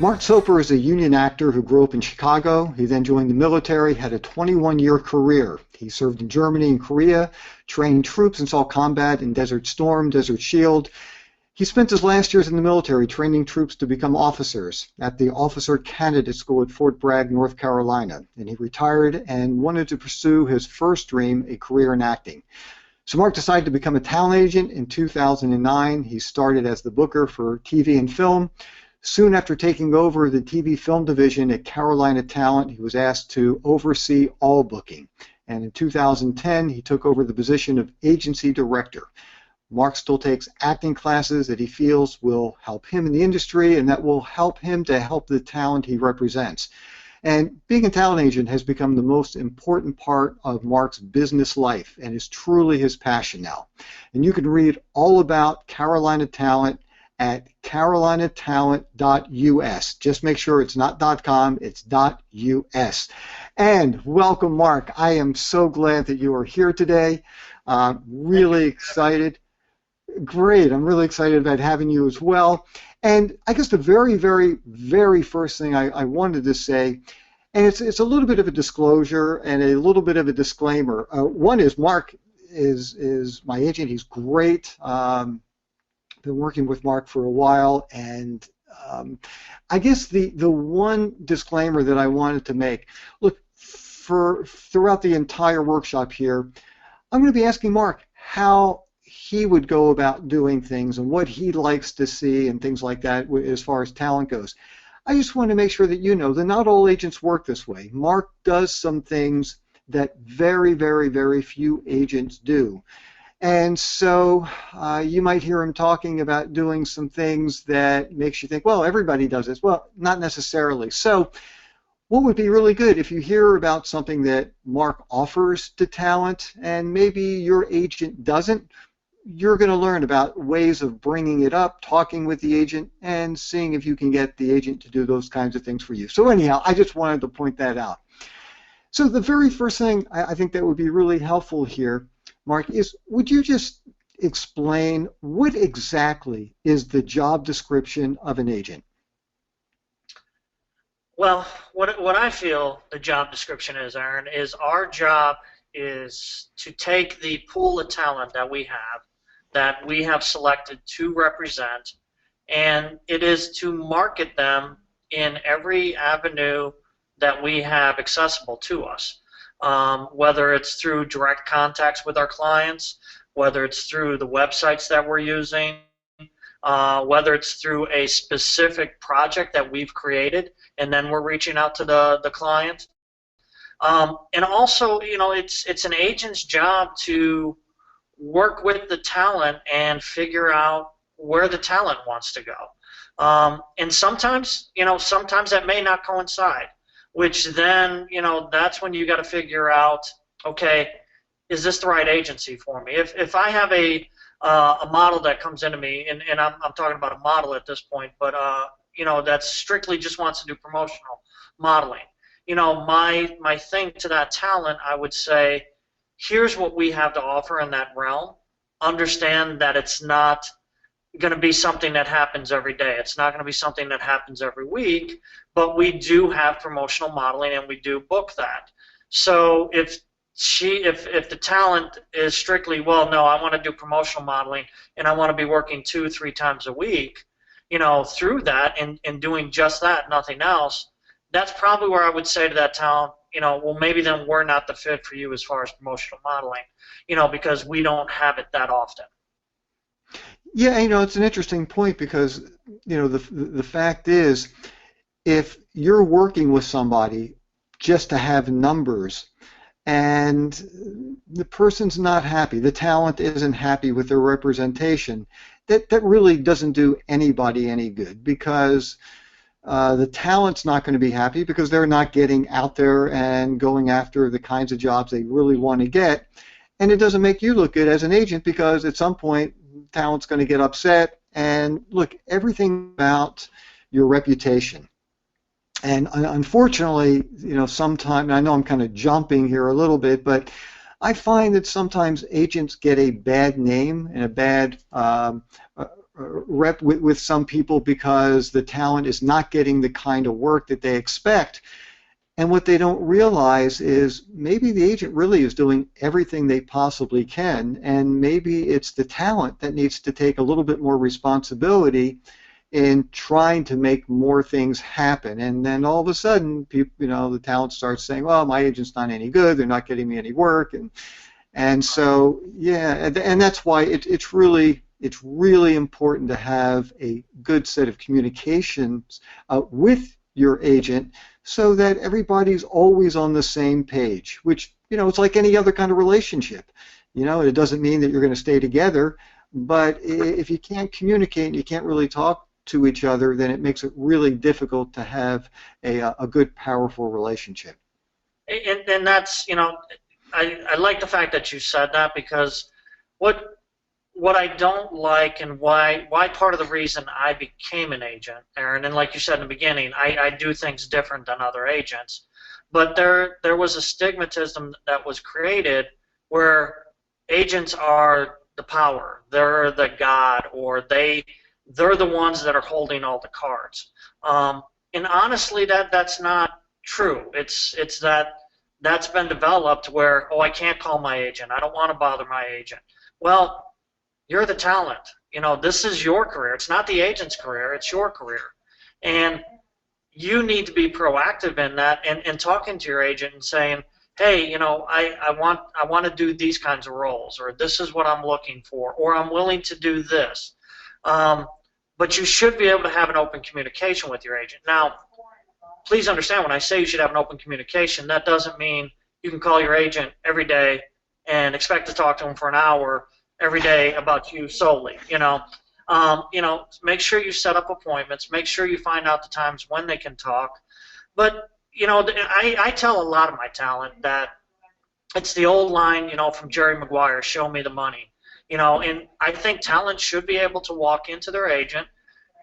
Mark Soper is a union actor who grew up in Chicago. He then joined the military, had a 21-year career. He served in Germany and Korea, trained troops and saw combat in Desert Storm, Desert Shield. He spent his last years in the military training troops to become officers at the Officer Candidate School at Fort Bragg, North Carolina. And he retired and wanted to pursue his first dream, a career in acting. So Mark decided to become a talent agent in 2009. He started as the booker for TV and film. Soon after taking over the TV film division at Carolina Talent, he was asked to oversee all booking. And in 2010, he took over the position of agency director. Mark still takes acting classes that he feels will help him in the industry and that will help him to help the talent he represents. And being a talent agent has become the most important part of Mark's business life and is truly his passion now. And you can read all about Carolina Talent at carolinatalent.us. Just make sure it's not .com, it's .us. And welcome, Mark. I am so glad that you are here today. Really excited. Great. I'm really excited about having you as well. And I guess the very, very, very first thing I wanted to say, and it's a little bit of a disclosure and a little bit of a disclaimer. One is Mark is my agent. He's great. Been working with Mark for a while, and I guess the one disclaimer that I wanted to make, look, throughout the entire workshop here, I'm going to be asking Mark how he would go about doing things and what he likes to see and things like that as far as talent goes. I just want to make sure that you know that not all agents work this way. Mark does some things that very, very, very few agents do. And so you might hear him talking about doing some things that makes you think, well, everybody does this. Well, not necessarily. So what would be really good if you hear about something that Mark offers to talent and maybe your agent doesn't, you're going to learn about ways of bringing it up, talking with the agent, and seeing if you can get the agent to do those kinds of things for you. So anyhow, I just wanted to point that out. So the very first thing I think that would be really helpful here, Mark, is would you just explain what exactly is the job description of an agent? Well, what I feel the job description is, Aaron, is our job is to take the pool of talent that we have selected to represent, and it is to market them in every avenue that we have accessible to us. Whether it's through direct contacts with our clients, whether it's through the websites that we're using, whether it's through a specific project that we've created and then we're reaching out to the client. And also, you know, it's an agent's job to work with the talent and figure out where the talent wants to go. And sometimes, you know, sometimes that may not coincide, which then, you know, that's when you got to figure out, okay, is this the right agency for me? If I have a model that comes into me, and I'm talking about a model at this point, but you know, that strictly just wants to do promotional modeling. You know, my thing to that talent, I would say, here's what we have to offer in that realm. Understand that it's not going to be something that happens every day. It's not going to be something that happens every week, but we do have promotional modeling and we do book that. So if the talent is strictly, well, no, I want to do promotional modeling and I want to be working 2-3 times a week, you know, through that and doing just that, nothing else, that's probably where I would say to that talent, you know, well, maybe then we're not the fit for you as far as promotional modeling, you know, because we don't have it that often. Yeah, you know, it's an interesting point because, you know, the fact is, if you're working with somebody just to have numbers and the person's not happy, the talent isn't happy with their representation, that really doesn't do anybody any good because the talent's not going to be happy because they're not getting out there and going after the kinds of jobs they really want to get, and it doesn't make you look good as an agent because at some point talent's going to get upset. And look, everything about your reputation. And unfortunately, you know, sometimes, I know I'm kind of jumping here a little bit, but I find that sometimes agents get a bad name and a bad rep with some people because the talent is not getting the kind of work that they expect. And what they don't realize is maybe the agent really is doing everything they possibly can, and maybe it's the talent that needs to take a little bit more responsibility in trying to make more things happen. And then all of a sudden, people, the talent starts saying, "Well, my agent's not any good. They're not getting me any work." And so, yeah, and that's why it's really important to have a good set of communications with your agent, so that everybody's always on the same page, which, it's like any other kind of relationship. It doesn't mean that you're going to stay together, but if you can't communicate and you can't really talk to each other, then it makes it really difficult to have a good, powerful relationship. And that's, I like the fact that you said that, because what I don't like, and why part of the reason I became an agent, Aaron, and like you said in the beginning, I do things different than other agents, but there was a stigmatism that was created where agents are the power, they're the god, or they're the ones that are holding all the cards. And honestly, that's not true. It's that's been developed where, oh, I can't call my agent, I don't want to bother my agent. Well, you're the talent. This is your career. It's not the agent's career. It's your career. And you need to be proactive in that, and talking to your agent and saying, hey, I want to do these kinds of roles, or this is what I'm looking for, or I'm willing to do this. But you should be able to have an open communication with your agent. Now, please understand, when I say you should have an open communication, that doesn't mean you can call your agent every day and expect to talk to him for an hour every day about you solely. Make sure you set up appointments. Make sure you find out the times when they can talk. But I tell a lot of my talent that it's the old line, from Jerry Maguire, "Show me the money." And I think talent should be able to walk into their agent,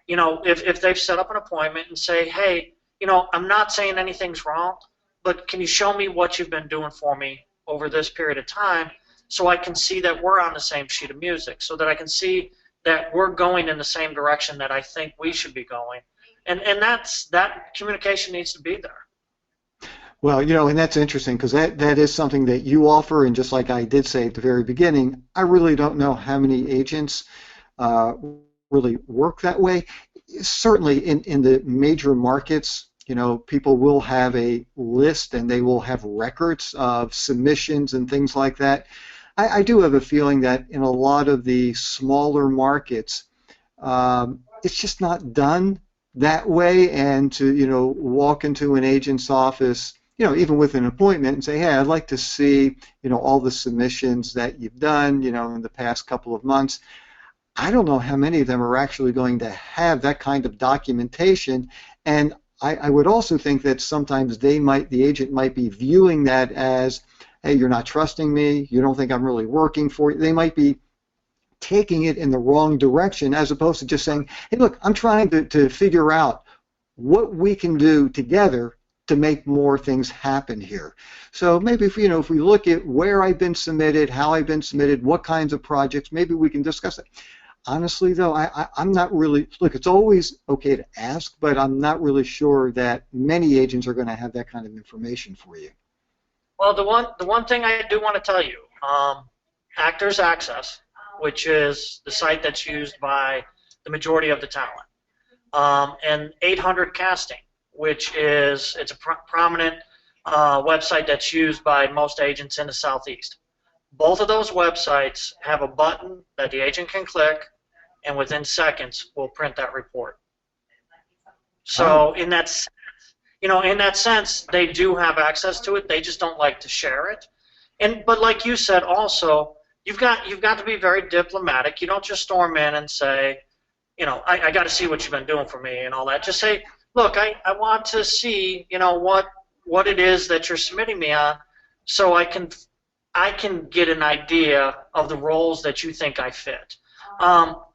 if they've set up an appointment, and say, hey, I'm not saying anything's wrong, but can you show me what you've been doing for me over this period of time, so I can see that we're on the same sheet of music, so that I can see that we're going in the same direction that I think we should be going. And that communication needs to be there. Well, and that's interesting, because that is something that you offer, and just like I did say at the very beginning, I really don't know how many agents really work that way. Certainly in the major markets, people will have a list, and they will have records of submissions and things like that. I do have a feeling that in a lot of the smaller markets, it's just not done that way. And to walk into an agent's office, even with an appointment, and say, hey, I'd like to see all the submissions that you've done in the past couple of months. I don't know how many of them are actually going to have that kind of documentation. And I would also think that sometimes the agent might be viewing that as, hey, you're not trusting me, you don't think I'm really working for you. They might be taking it in the wrong direction, as opposed to just saying, hey, look, I'm trying to figure out what we can do together to make more things happen here. So maybe if we look at where I've been submitted, how I've been submitted, what kinds of projects, maybe we can discuss it. Honestly, though, I'm not really, look, it's always okay to ask, but I'm not really sure that many agents are going to have that kind of information for you. Well, the one thing I do want to tell you, Actors Access, which is the site that's used by the majority of the talent, and 800 Casting, which it's a prominent website that's used by most agents in the Southeast. Both of those websites have a button that the agent can click, and within seconds will print that report. So in that sense, they do have access to it. They just don't like to share it. But like you said, also, you've got to be very diplomatic. You don't just storm in and say, I got to see what you've been doing for me and all that. Just say, look, I want to see, what it is that you're submitting me on, so I can get an idea of the roles that you think I fit.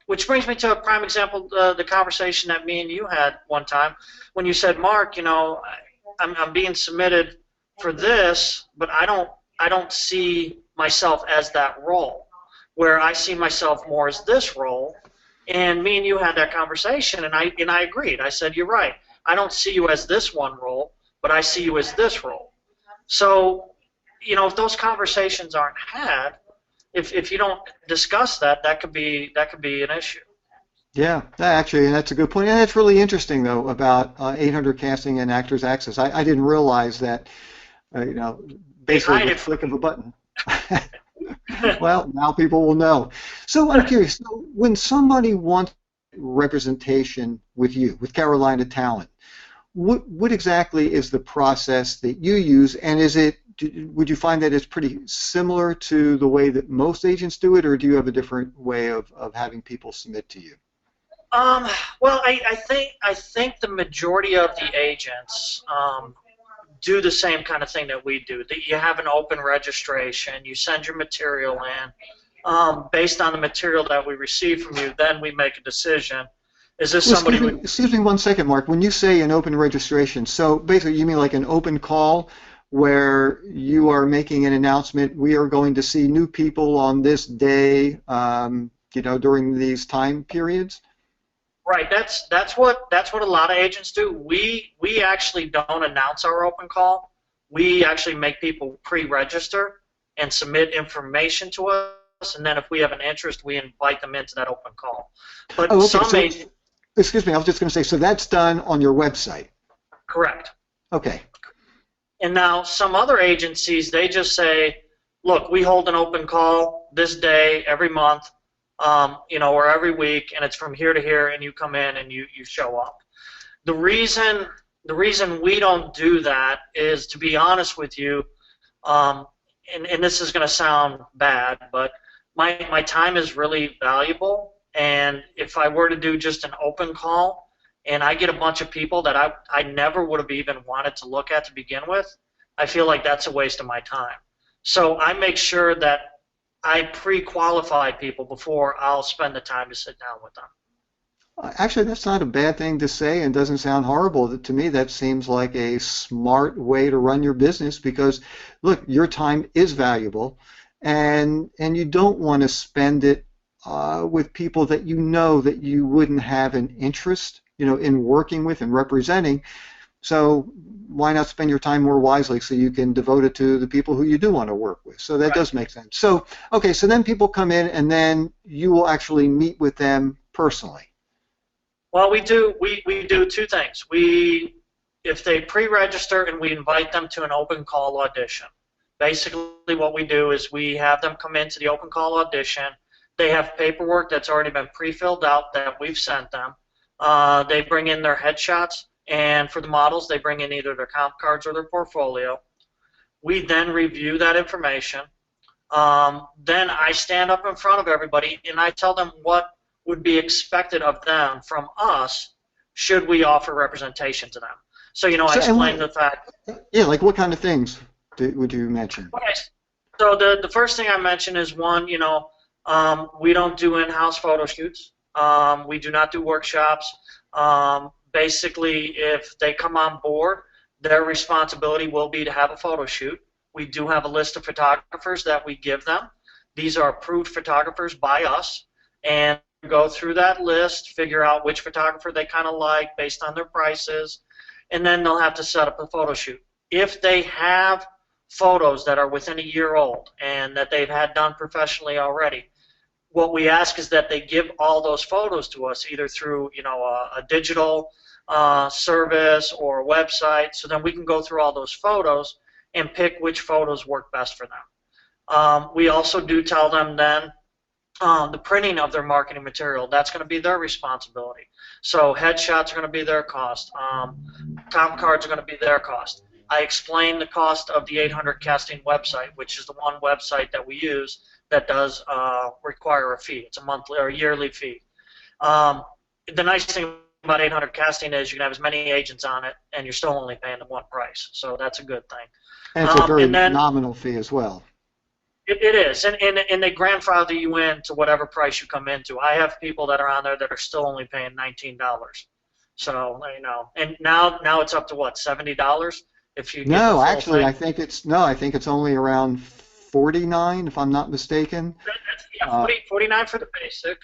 Which brings me to a prime example, the conversation that me and you had one time, when you said, Mark, I'm being submitted for this, but I don't see myself as that role. Where I see myself more as this role, And me and you had that conversation, and I agreed. I said, you're right. I don't see you as this one role, but I see you as this role. So, if those conversations aren't had, if you don't discuss that, that could be an issue. Yeah, actually, and that's a good point. And that's really interesting, though, about 800 Casting and Actors Access. I didn't realize that, basically with a flick of a button. Well, now people will know. So I'm curious, so when somebody wants representation with you, with Carolina Talent, what exactly is the process that you use, and would you find that it's pretty similar to the way that most agents do it, or do you have a different way of having people submit to you? Well, I think the majority of the agents do the same kind of thing that we do. That you have an open registration, you send your material in. Based on the material that we receive from you, then we make a decision. Is this somebody? Excuse me 1 second, Mark. When you say an open registration, so basically you mean like an open call where you are making an announcement, we are going to see new people on this day, during these time periods? Right. That's what a lot of agents do. We actually don't announce our open call. We actually make people pre-register and submit information to us, and then if we have an interest, we invite them into that open call. But some agents. Excuse me, I was just going to say, so that's done on your website? Correct. Okay. And now some other agencies, they just say, look, we hold an open call this day every month. Or every week, and it's from here to here, and you come in and you show up. The reason we don't do that is, to be honest with you, and this is going to sound bad, but my time is really valuable, and if I were to do just an open call, and I get a bunch of people that I never would have even wanted to look at to begin with, I feel like that's a waste of my time. So I make sure that I pre-qualify people before I'll spend the time to sit down with them. Actually, that's not a bad thing to say and doesn't sound horrible. To me, that seems like a smart way to run your business because, look, your time is valuable, and you don't want to spend it with people that you know that you wouldn't have an interest, in working with and representing. So why not spend your time more wisely so you can devote it to the people who you do want to work with? So that does make sense. So, okay, so then people come in and then you will actually meet with them personally. Well, we do two things. If they pre-register and we invite them to an open call audition, basically what we do is we have them come into the open call audition. They have paperwork that's already been pre-filled out that we've sent them. They bring in their headshots. And for the models, they bring in either their comp cards or their portfolio. We then review that information. Then I stand up in front of everybody and I tell them what would be expected of them from us should we offer representation to them. So, I explain the fact. Yeah, like what kind of things would you mention? Okay. So the first thing I mention is one, we don't do in-house photo shoots. We do not do workshops. Basically, if they come on board, their responsibility will be to have a photo shoot. We do have a list of photographers that we give them. These are approved photographers by us, and go through that list, figure out which photographer they kind of like based on their prices, and then they'll have to set up a photo shoot. If they have photos that are within a year old and that they've had done professionally already, what we ask is that they give all those photos to us either through a digital service or a website, so then we can go through all those photos and pick which photos work best for them. We also do tell them then the printing of their marketing material, that's going to be their responsibility. So headshots are going to be their cost. Comp cards are going to be their cost. I explain the cost of the 800 Casting website, which is the one website that we use that does require a fee. It's a monthly or a yearly fee. The nice thing about 800 Casting is you can have as many agents on it, and you're still only paying them one price. So that's a good thing. And it's a very nominal fee as well. It is, and they grandfather you in to whatever price you come into. I have people that are on there that are still only paying $19. So and now it's up to what, $70 if you. No, actually, I think it's only around $49 if I'm not mistaken. Yeah, $49 for the basic.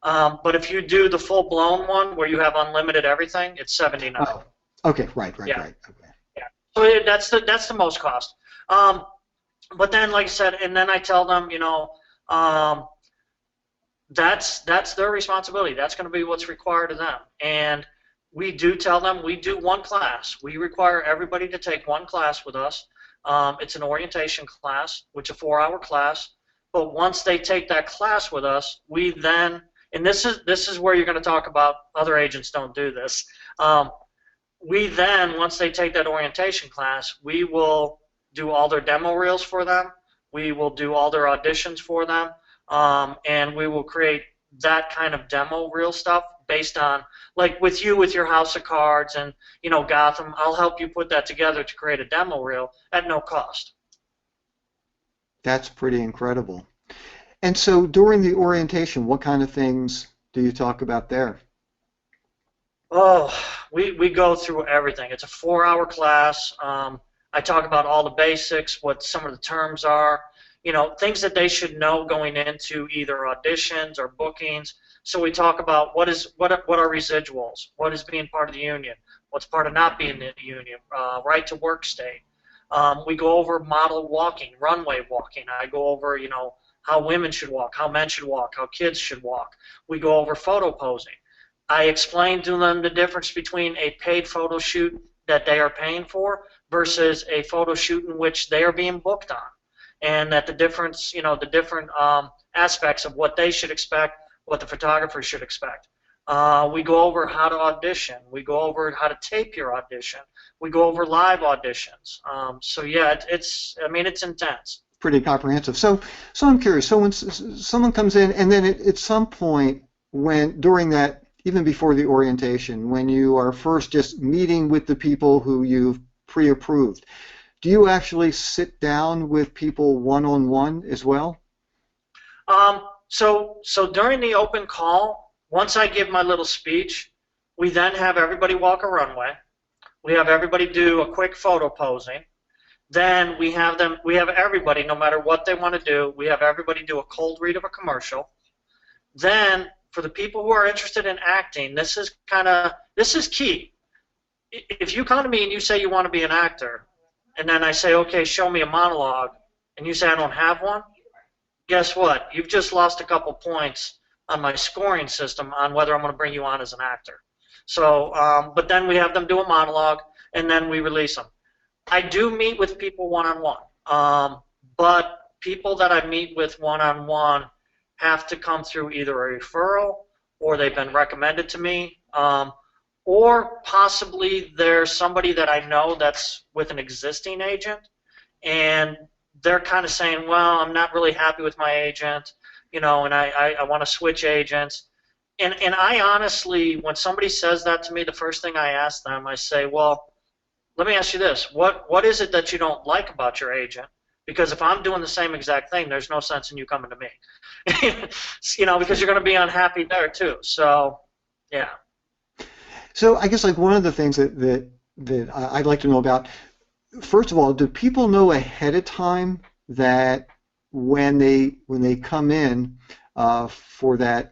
But if you do the full-blown one where you have unlimited everything, it's 79. Oh, okay, right, Yeah, right. Okay. yeah. So that's the most cost. But then, like I said, and then I tell them, that's their responsibility. That's going to be what's required of them. And we do tell them we do one class. We require everybody to take one class with us. It's an orientation class, which is a 4-hour class. But once they take that class with us, we then, and this is where you're going to talk about other agents don't do this. We then, once they take that orientation class, we will do all their demo reels for them. We will do all their auditions for them. And we will create that kind of demo reel stuff based on, like with you with your House of Cards and, Gotham, I'll help you put that together to create a demo reel at no cost. That's pretty incredible. And so during the orientation, what kind of things do you talk about there? Oh, we go through everything. It's a 4-hour class. I talk about all the basics, what some of the terms are, things that they should know going into either auditions or bookings. So we talk about what are residuals, what is being part of the union, what's part of not being in the union, right to work state. We go over model walking, runway walking. I go over, how women should walk, how men should walk, how kids should walk. We go over photo posing. I explain to them the difference between a paid photo shoot that they are paying for versus a photo shoot in which they are being booked on, and that the difference, the different aspects of what they should expect, what the photographer should expect. We go over how to audition. We go over how to tape your audition. We go over live auditions. So yeah, it's intense. Pretty comprehensive. So I'm curious. So when someone comes in, and then at some point, during that, even before the orientation, when you are first just meeting with the people who you've pre-approved, do you actually sit down with people one-on-one as well? So during the open call, once I give my little speech, we then have everybody walk a runway. We have everybody do a quick photo posing. Then we have everybody, no matter what they want to do, we have everybody do a cold read of a commercial. Then, for the people who are interested in acting, this is key. If you come to me and you say you want to be an actor, and then I say, okay, show me a monologue, and you say I don't have one, guess what? You've just lost a couple points on my scoring system on whether I'm going to bring you on as an actor. So, but then we have them do a monologue, and then we release them. I do meet with people one-on-one, but people that I meet with one-on-one have to come through either a referral or they've been recommended to me, or possibly there's somebody that I know that's with an existing agent, and they're kind of saying, well, I'm not really happy with my agent, and I want to switch agents. And I honestly, when somebody says that to me, the first thing I ask them, I say, well, let me ask you this. What is it that you don't like about your agent? Because if I'm doing the same exact thing, there's no sense in you coming to me. Because you're going to be unhappy there too. So, yeah. So I guess like one of the things that I'd like to know about, first of all, do people know ahead of time that when they come in for that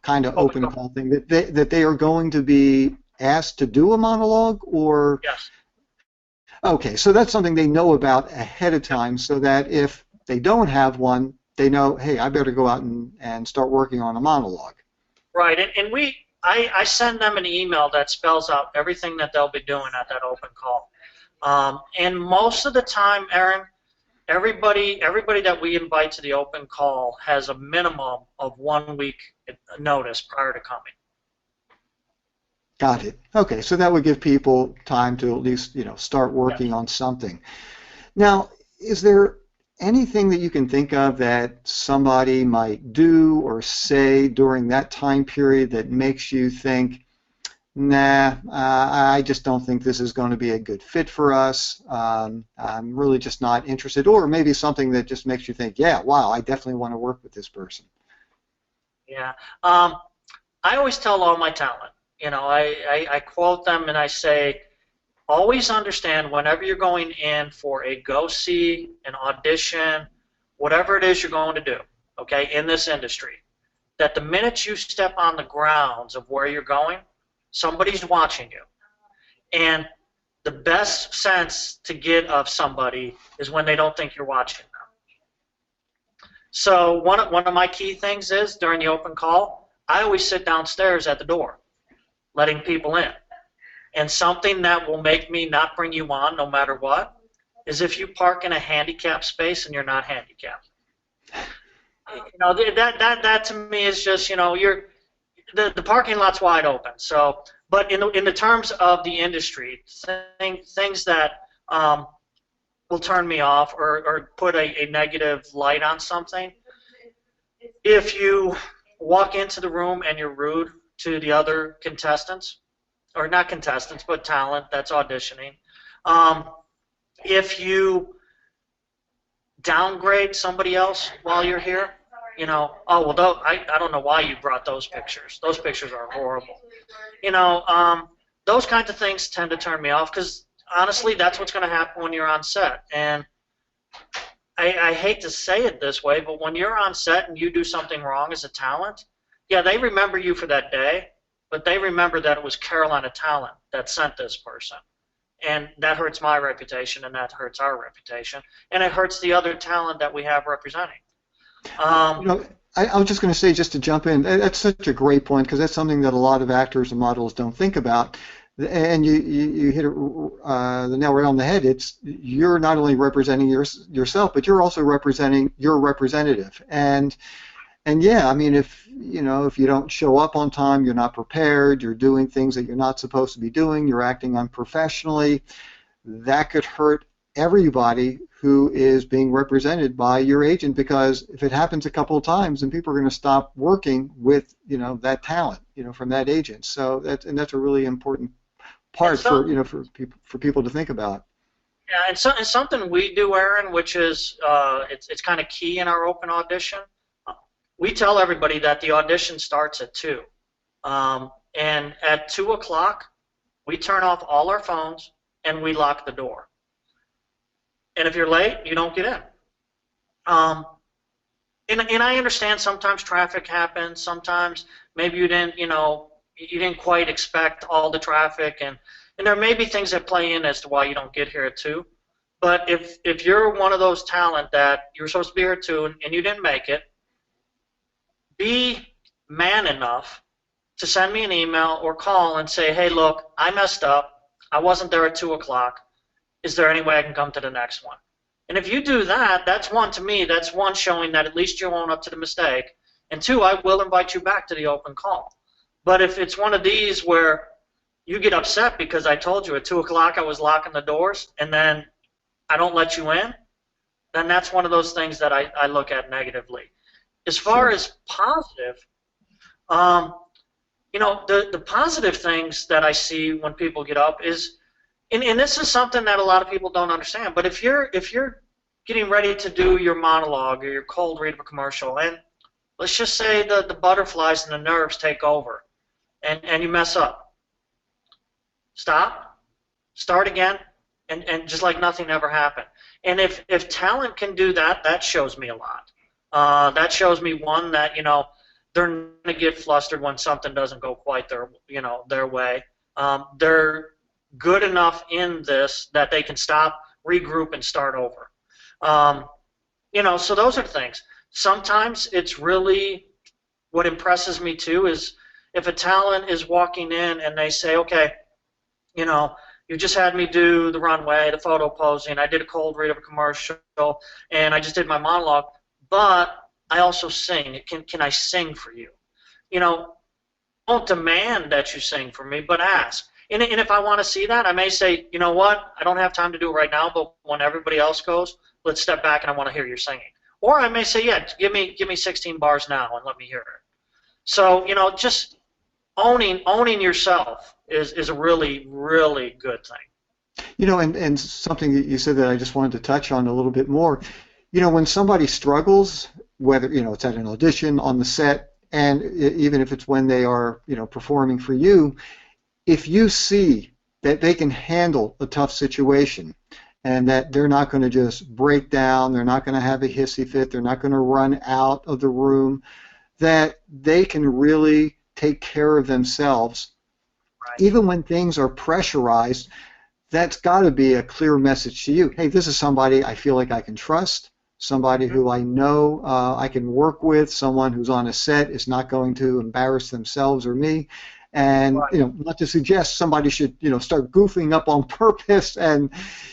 kind of open call thing, that they are going to be asked to do a monologue, or? Yes. Okay, so that's something they know about ahead of time, so that if they don't have one, they know, hey, I better go out and start working on a monologue. Right, and I send them an email that spells out everything that they'll be doing at that open call. And most of the time, Aaron, everybody that we invite to the open call has a minimum of 1 week notice prior to coming. Got it. Okay, so that would give people time to at least, start working on something. Now, is there anything that you can think of that somebody might do or say during that time period that makes you think, nah, I just don't think this is going to be a good fit for us. I'm really just not interested. Or maybe something that just makes you think, yeah, wow, I definitely want to work with this person. Yeah. I always tell all my talent, I quote them and I say, always understand whenever you're going in for a go-see, an audition, whatever it is you're going to do, okay, in this industry, that the minute you step on the grounds of where you're going, somebody's watching you. And the best sense to get of somebody is when they don't think you're watching them. So one of my key things is during the open call, I always sit downstairs at the door, letting people in. And something that will make me not bring you on no matter what is if you park in a handicapped space and you're not handicapped. You know, that to me is just, you know, the parking lot's wide open. So, but in the terms of the industry, things that will turn me off or put a negative light on something, if you walk into the room and you're rude to the other contestants, or not contestants, but talent that's auditioning, if you downgrade somebody else while you're here, you know, oh, well, I don't know why you brought those pictures. Those pictures are horrible. You know, those kinds of things tend to turn me off because, honestly, that's what's going to happen when you're on set. And I hate to say it this way, but when you're on set and you do something wrong as a talent, yeah, they remember you for that day, but they remember that it was Carolina Talent that sent this person. And that hurts my reputation, and that hurts our reputation, and it hurts the other talent that we have representing. You know, I was just going to say, just to jump in, that's such a great point because that's something that a lot of actors and models don't think about. And you hit the nail right on the head. It's you're not only representing yourself, but you're also representing your representative. And yeah, I mean, if you don't show up on time, you're not prepared, you're doing things that you're not supposed to be doing, you're acting unprofessionally, that could hurt everybody who is being represented by your agent, because if it happens a couple of times, then people are going to stop working with that talent from that agent. So that's a really important part for people to think about. Yeah, and something we do, Aaron, which is it's kind of key in our open audition. We tell everybody that the audition starts at 2, and at 2 o'clock we turn off all our phones and we lock the door. And if you're late, you don't get in. And I understand sometimes traffic happens. Sometimes maybe you didn't quite expect all the traffic, and there may be things that play in as to why you don't get here at 2. But if you're one of those talent that you're supposed to be here at 2 and you didn't make it, be man enough to send me an email or call and say, hey, look, I messed up. I wasn't there at 2 o'clock. Is there any way I can come to the next one? And if you do that, that's one to me. That's one showing that at least you own up to the mistake. And 2, I will invite you back to the open call. But if it's one of these where you get upset because I told you at 2 o'clock I was locking the doors and then I don't let you in, then that's one of those things that I look at negatively. As far as positive, the positive things that I see when people get up is, and this is something that a lot of people don't understand, but if you're getting ready to do your monologue or your cold read of a commercial, and let's just say the butterflies and the nerves take over, and you mess up, stop, start again, and just like nothing ever happened. And if talent can do that, that shows me a lot. That shows me, one, that they're going to get flustered when something doesn't go quite their way. They're good enough in this that they can stop, regroup, and start over. So those are things. Sometimes it's really, what impresses me too is if a talent is walking in and they say, okay, you just had me do the runway, the photo posing, I did a cold read of a commercial, and I just did my monologue, but I also sing. Can I sing for you? Don't demand that you sing for me, but ask. And if I want to see that, I may say, you know what, I don't have time to do it right now, but when everybody else goes, let's step back and I want to hear your singing. Or I may say, yeah, give me 16 bars now and let me hear it. So, just owning yourself is a really, really good thing. And something that you said that I just wanted to touch on a little bit more, when somebody struggles, whether, it's at an audition, on the set, and even if it's when they are, performing for you, if you see that they can handle a tough situation and that they're not going to just break down, they're not going to have a hissy fit, they're not going to run out of the room, that they can really take care of themselves. Right. Even when things are pressurized, that's got to be a clear message to you. Hey, this is somebody I feel like I can trust, somebody who I know I can work with, someone who's on a set is not going to embarrass themselves or me. And, Right. you know, not to suggest somebody should, you know, start goofing up on purpose and,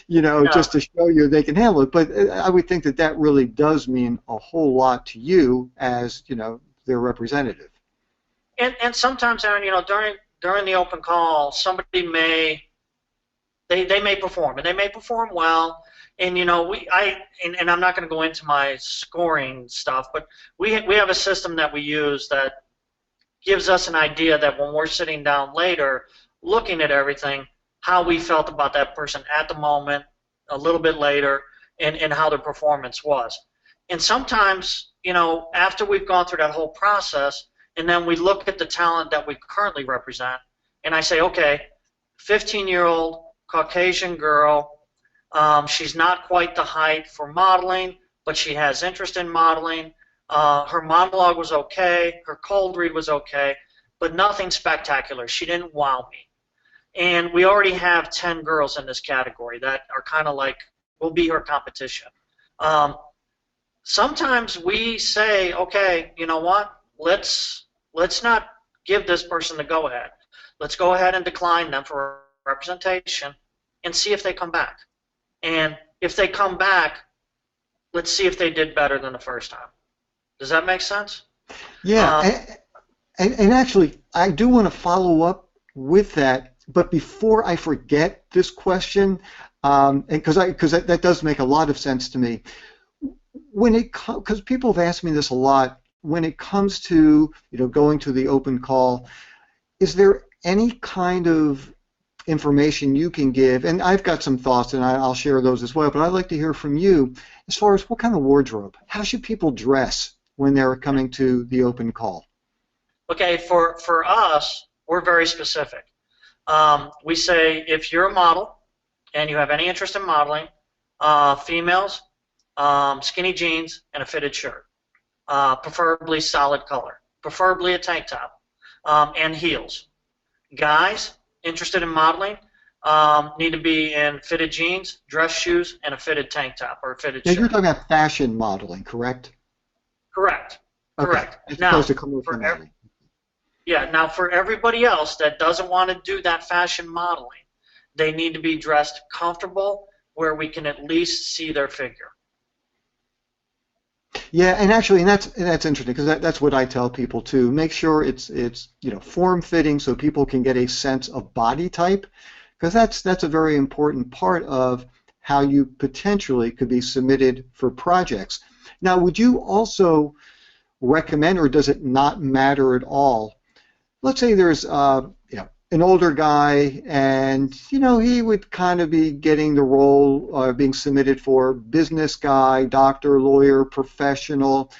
you know, No. just to show you they can handle it. But I would think that that really does mean a whole lot to you as, you know, their representative. And sometimes, Aaron, you know, during the open call, somebody may they may perform, and they may perform well. And you know, and I'm not going to go into my scoring stuff, but we have a system that we use that gives us an idea that when we're sitting down later, looking at everything, how we felt about that person at the moment, a little bit later, and how their performance was. And sometimes, you know, after we've gone through that whole process, and then we look at the talent that we currently represent, and I say, okay, 15-year-old Caucasian girl, she's not quite the height for modeling, but she has interest in modeling. Her monologue was okay, her cold read was okay, but nothing spectacular. She didn't wow me. And we already have 10 girls in this category that are kind of like, will be her competition. Sometimes we say, okay, you know what, let's not give this person the go-ahead. Let's go ahead and decline them for representation and see if they come back. And if they come back, let's see if they did better than the first time. Does that make sense? Yeah, and actually, I do want to follow up with that, but before I forget this question, and because that does make a lot of sense to me, because people have asked me this a lot, when it comes to, you know, going to the open call, is there any kind of information you can give? And I've got some thoughts, and I'll share those as well, but I'd like to hear from you as far as what kind of wardrobe, how should people dress when they're coming to the open call? Okay, for us, we're very specific. We say if you're a model and you have any interest in modeling, females, skinny jeans and a fitted shirt, preferably solid color, preferably a tank top, and heels. Guys interested in modeling need to be in fitted jeans, dress shoes, and a fitted tank top or a fitted shirt. You're talking about fashion modeling, correct? Correct. Okay. Correct. As Now, opposed to commercial modeling. Yeah, now for everybody else that doesn't want to do that fashion modeling, they need to be dressed comfortable where we can at least see their figure. Yeah, and actually, that's interesting because that's what I tell people too. Make sure it's you know, form fitting so people can get a sense of body type, because that's a very important part of how you potentially could be submitted for projects. Now, would you also recommend, or does it not matter at all? Let's say there's you know, an older guy, and you know, he would kind of be getting the role, being submitted for business guy, doctor, lawyer, professional.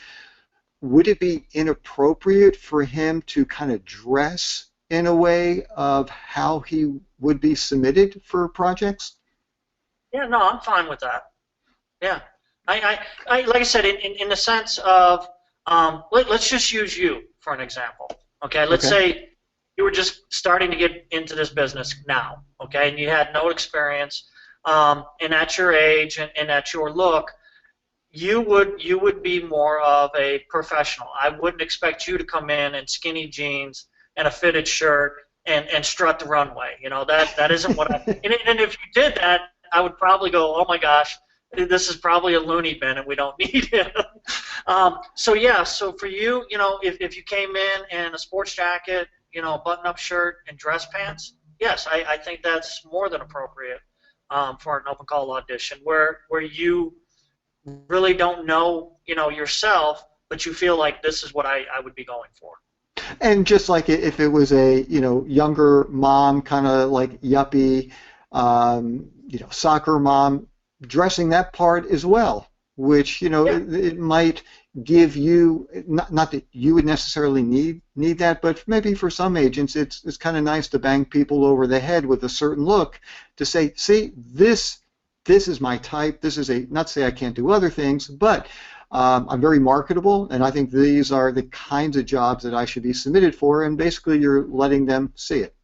Would it be inappropriate for him to kind of dress in a way of how he would be submitted for projects? Yeah, no, I'm fine with that. Yeah, I like I said, in the sense of, let's just use you for an example. Okay, let's say you were just starting to get into this business now, okay, and you had no experience, and at your age and at your look, you would be more of a professional. I wouldn't expect you to come in skinny jeans and a fitted shirt and strut the runway. You know, that isn't what I. And if you did that, I would probably go, oh my gosh, this is probably a loony bin and we don't need him. So yeah, so for you, you know, if you came in a sports jacket, you know, button-up shirt and dress pants, yes, I think that's more than appropriate for an open call audition, where you really don't know, you know, yourself, but you feel like this is what I would be going for. And just like if it was a, you know, younger mom, kind of like yuppie, you know, soccer mom, dressing that part as well, which, you know, it might give you, not that you would necessarily need that, but maybe for some agents it's kind of nice to bang people over the head with a certain look to say, see, this is my type. This is a, not to say I can't do other things, but I'm very marketable, and I think these are the kinds of jobs that I should be submitted for, and basically you're letting them see it.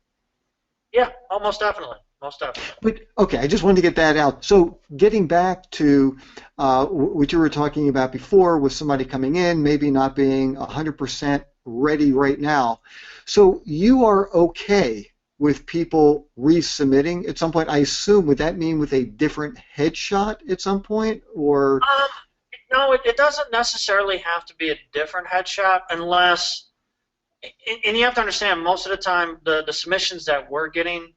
Yeah, oh, most definitely. Most definitely. But okay, I just wanted to get that out. So getting back to what you were talking about before with somebody coming in, maybe not being 100% ready right now. So you are okay with people resubmitting at some point? I assume, would that mean with a different headshot at some point, or? No, it doesn't necessarily have to be a different headshot unless, and you have to understand, most of the time the submissions that we're getting,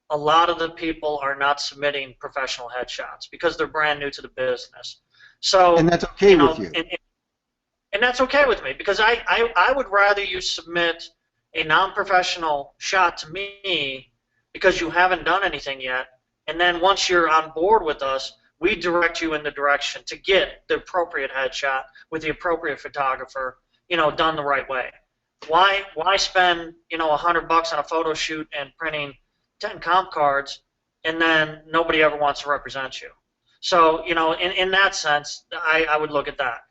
a lot of the people are not submitting professional headshots because they're brand new to the business. So, and that's okay with you. And that's okay with me because I would rather you submit a non-professional shot to me because you haven't done anything yet, and then once you're on board with us, we direct you in the direction to get the appropriate headshot with the appropriate photographer, done the right way. Why spend $100 on a photo shoot and printing 10 comp cards, and then nobody ever wants to represent you? So in that sense, I would look at that.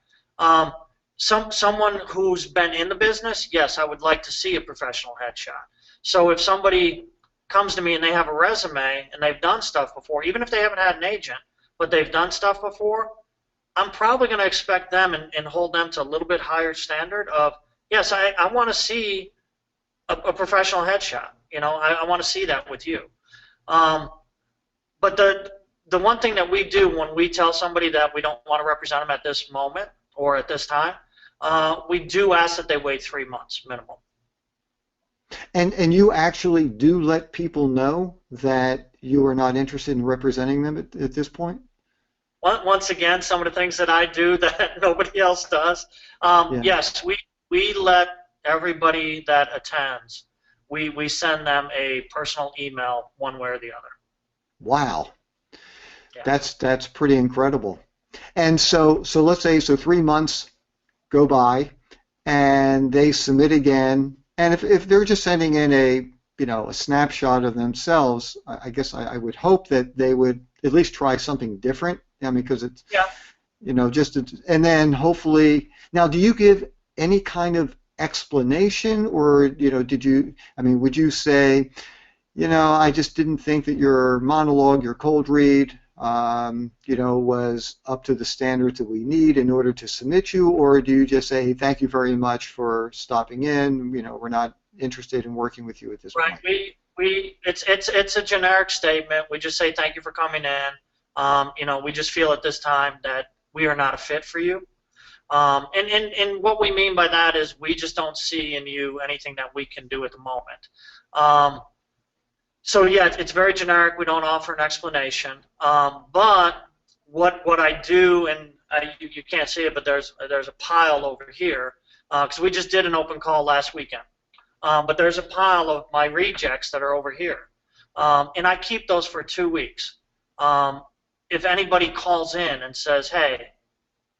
Someone who's been in the business, yes, I would like to see a professional headshot. So if somebody comes to me and they have a resume and they've done stuff before, even if they haven't had an agent, but they've done stuff before, I'm probably going to expect them and hold them to a little bit higher standard of, yes, I want to see a professional headshot. I want to see that with you. But the one thing that we do when we tell somebody that we don't want to represent them at this moment or at this time, we do ask that they wait 3 months minimum. And you actually do let people know that you are not interested in representing them at this point? Once again, some of the things that I do that nobody else does. Yes, we let everybody that attends, we send them a personal email one way or the other. Wow. Yeah. That's pretty incredible. And so let's say 3 months go by and they submit again, and if they're just sending in a snapshot of themselves, I guess I would hope that they would at least try something different. I mean, because it's and then hopefully, now do you give any kind of explanation, or would you say, I just didn't think that your monologue, your cold read, was up to the standards that we need in order to submit you, or do you just say, hey, thank you very much for stopping in, we're not interested in working with you at this point? Right. It's a generic statement. We just say thank you for coming in. We just feel at this time that we are not a fit for you. And what we mean by that is we just don't see in you anything that we can do at the moment. So yeah, it's very generic. We don't offer an explanation. But what I do, and you can't see it, but there's a pile over here because we just did an open call last weekend. But there's a pile of my rejects that are over here, and I keep those for 2 weeks. If anybody calls in and says, hey,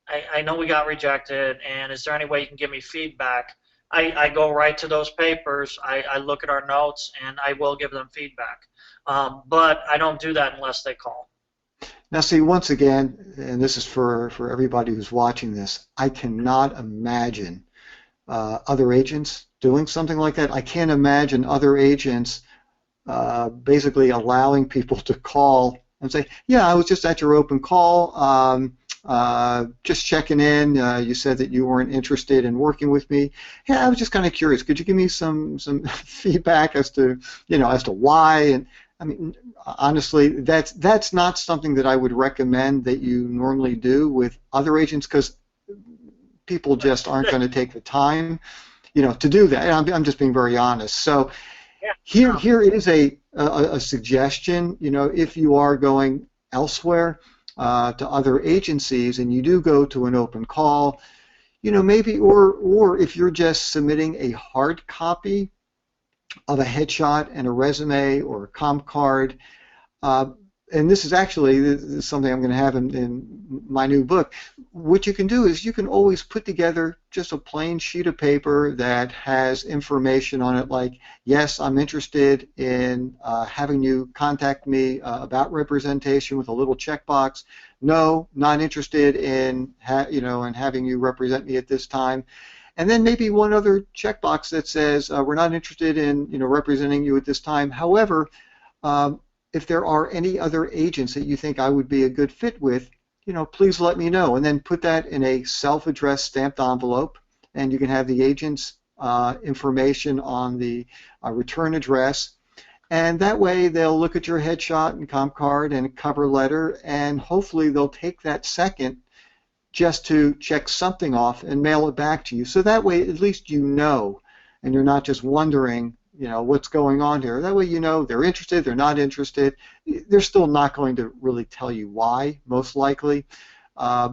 I know we got rejected, and is there any way you can give me feedback? I go right to those papers, I look at our notes, and I will give them feedback. But I don't do that unless they call. Now see, once again, and this is for everybody who's watching this, I cannot imagine other agents doing something like that. I can't imagine other agents basically allowing people to call and say, yeah, I was just at your open call, just checking in. You said that you weren't interested in working with me. Yeah, I was just kind of curious. Could you give me some feedback as to why? And I mean, honestly, that's not something that I would recommend that you normally do with other agents, because people just aren't going to take the time, to do that. And I'm just being very honest. So here is a suggestion. If you are going elsewhere to other agencies and you do go to an open call, maybe, or if you're just submitting a hard copy of a headshot and a resume or a comp card, and this is something I'm going to have in my new book. What you can do is you can always put together just a plain sheet of paper that has information on it like, yes, I'm interested in having you contact me about representation with a little checkbox. No, not interested in in having you represent me at this time. And then maybe one other checkbox that says we're not interested in representing you at this time. However, if there are any other agents that you think I would be a good fit with, please let me know. And then put that in a self-addressed stamped envelope, and you can have the agent's information on the return address. And that way they'll look at your headshot and comp card and cover letter, and hopefully they'll take that second just to check something off and mail it back to you. So that way at least you know, and you're not just wondering, what's going on here. That way you know they're interested, they're not interested. They're still not going to really tell you why, most likely. But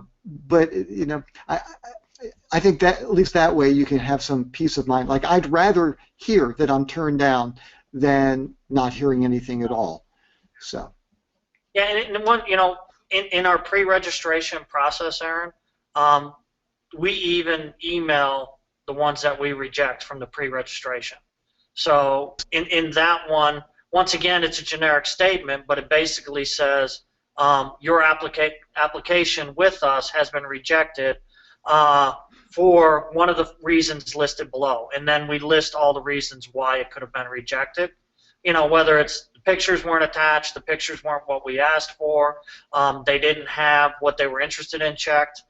I think that at least that way you can have some peace of mind. Like, I'd rather hear that I'm turned down than not hearing anything at all. So. Yeah, and one, in our pre-registration process, Aaron, we even email the ones that we reject from the pre-registration. So in that one, once again, it's a generic statement, but it basically says your application with us has been rejected for one of the reasons listed below. And then we list all the reasons why it could have been rejected. Whether it's the pictures weren't attached, the pictures weren't what we asked for, they didn't have what they were interested in checked,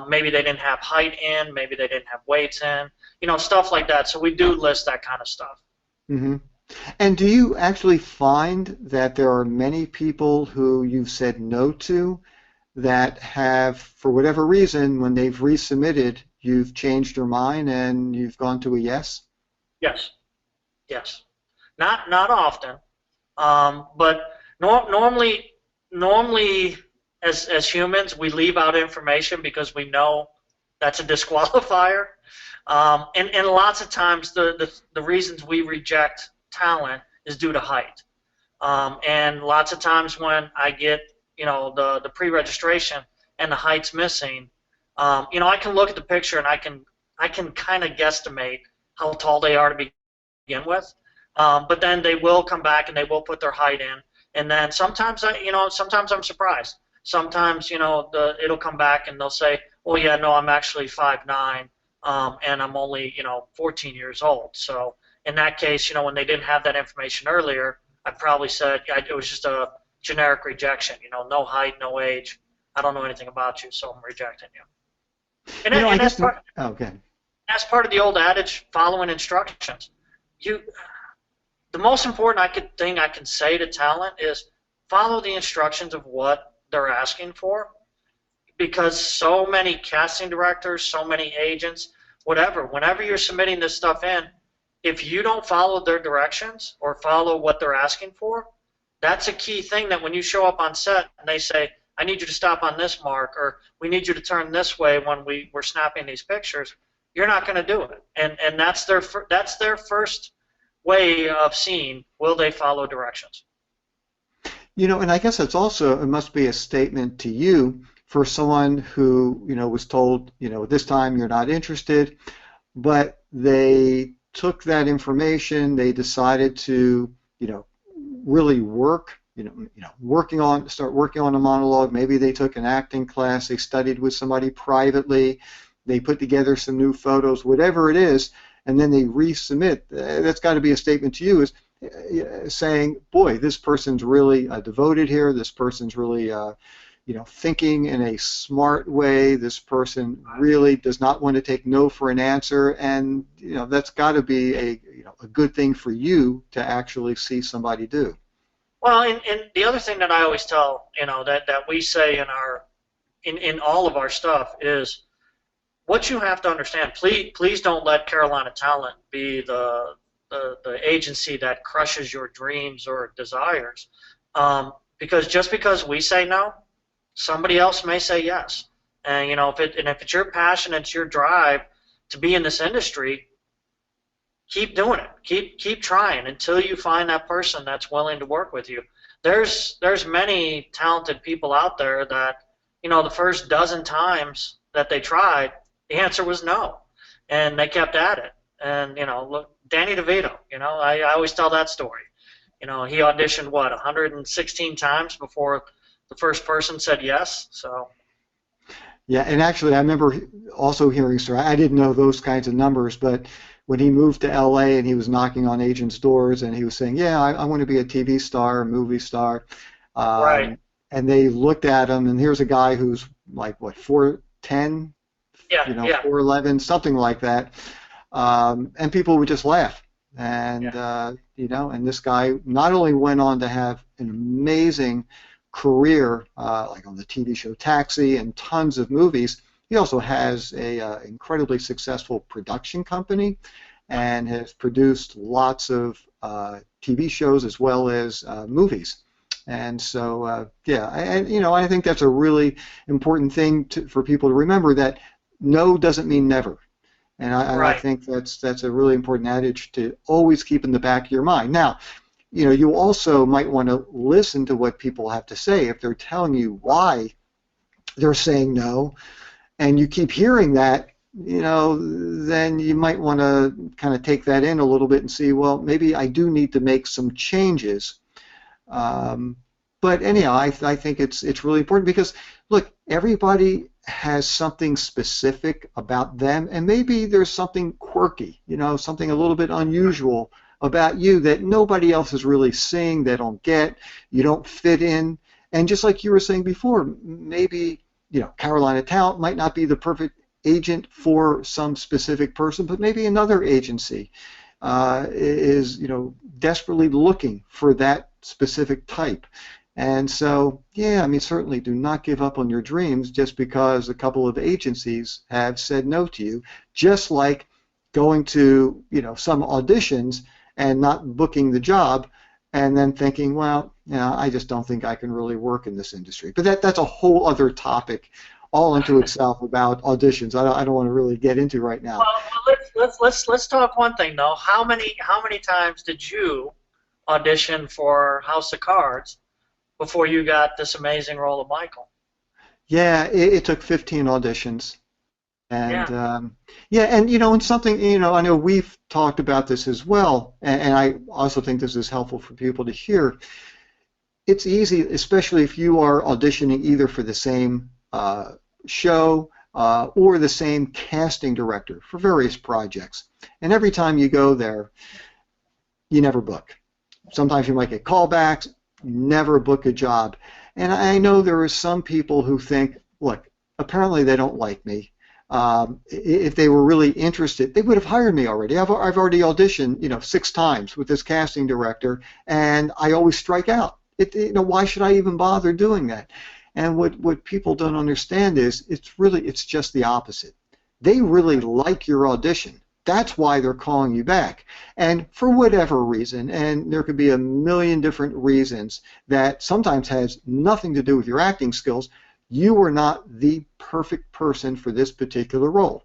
maybe they didn't have height in, maybe they didn't have weights in, stuff like that. So we do list that kind of stuff. Mm-hmm. And do you actually find that there are many people who you've said no to that have, for whatever reason, when they've resubmitted, you've changed your mind and you've gone to a yes? Yes. Yes. Not often, but normally as humans we leave out information because we know that's a disqualifier, and lots of times the reasons we reject talent is due to height, and lots of times when I get the pre-registration and the height's missing, I can look at the picture and I can kind of guesstimate how tall they are to begin with. But then they will come back and they will put their height in, and then sometimes sometimes I'm surprised. Sometimes it'll come back and they'll say, "Oh yeah, no, I'm actually 5'9", and I'm only 14 years old." So in that case, when they didn't have that information earlier, I probably said it was just a generic rejection. No height, no age. I don't know anything about you, so I'm rejecting you. And that's part of the old adage, following instructions. The most important thing I can say to talent is follow the instructions of what they're asking for, because so many casting directors, so many agents, whenever you're submitting this stuff in, if you don't follow their directions or follow what they're asking for, that's a key thing that when you show up on set and they say, I need you to stop on this mark, or we need you to turn this way when we're snapping these pictures, you're not going to do it. And that's their first way of seeing, will they follow directions? And I guess it must be a statement to you for someone who, was told, this time you're not interested, but they took that information, they decided to, really start working on a monologue. Maybe they took an acting class, they studied with somebody privately, they put together some new photos, whatever it is, and then they resubmit. That's got to be a statement to you, is saying, boy, this person's really devoted here, this person's really thinking in a smart way, this person really does not want to take no for an answer, and that's got to be a good thing for you to actually see somebody do. Well, and the other thing that I always tell, that we say in all of our stuff is, what you have to understand, please don't let Carolina Talent be the agency that crushes your dreams or desires, because just because we say no, somebody else may say yes. And if it's your passion, it's your drive to be in this industry, keep doing it. Keep trying until you find that person that's willing to work with you. There's many talented people out there that, the first dozen times that they tried, the answer was no, and they kept at it. And look, Danny DeVito. I always tell that story. He auditioned 116 times before the first person said yes. So. Yeah, and actually, I remember also hearing story. I didn't know those kinds of numbers, but when he moved to LA and he was knocking on agents' doors and he was saying, "Yeah, I want to be a TV star, a movie star," Right. and they looked at him, and here's a guy who's like 4'10", Yeah. Yeah. 4'11", something like that, and people would just laugh. And Yeah. and this guy not only went on to have an amazing career, like on the TV show Taxi and tons of movies. He also has a incredibly successful production company and has produced lots of TV shows as well as movies. And so, yeah, I think that's a really important thing for people to remember, that no doesn't mean never. And I Right. think that's a really important adage to always keep in the back of your mind. Now, you also might want to listen to what people have to say. If they're telling you why they're saying no, and you keep hearing that, then you might want to kind of take that in a little bit and see, well, maybe I do need to make some changes. But anyhow, I think it's really important because, look, everybody has something specific about them, and maybe there's something quirky, something a little bit unusual about you that nobody else is really seeing, they don't get, you don't fit in. And just like you were saying before, maybe Carolina Talent might not be the perfect agent for some specific person, but maybe another agency is desperately looking for that specific type. And so, yeah, I mean, certainly do not give up on your dreams just because a couple of agencies have said no to you, just like going to some auditions and not booking the job, and then thinking, well, I just don't think I can really work in this industry. But that's a whole other topic, all unto itself, about auditions. I don't want to really get into right now. Well, let's talk one thing though. How many times did you audition for House of Cards before you got this amazing role of Michael? Yeah, it took 15 auditions. And Yeah. yeah, and something, I know we've talked about this as well, and I also think this is helpful for people to hear. It's easy, especially if you are auditioning either for the same show or the same casting director for various projects. And every time you go there, you never book. Sometimes you might get callbacks, never book a job. And I know there are some people who think, look, apparently they don't like me. If they were really interested, they would have hired me already. I've already auditioned, 6 times with this casting director, and I always strike out. Why should I even bother doing that? And what people don't understand is it's just the opposite. They really like your audition. That's why they're calling you back. And for whatever reason, and there could be a million different reasons that sometimes has nothing to do with your acting skills, you are not the perfect person for this particular role.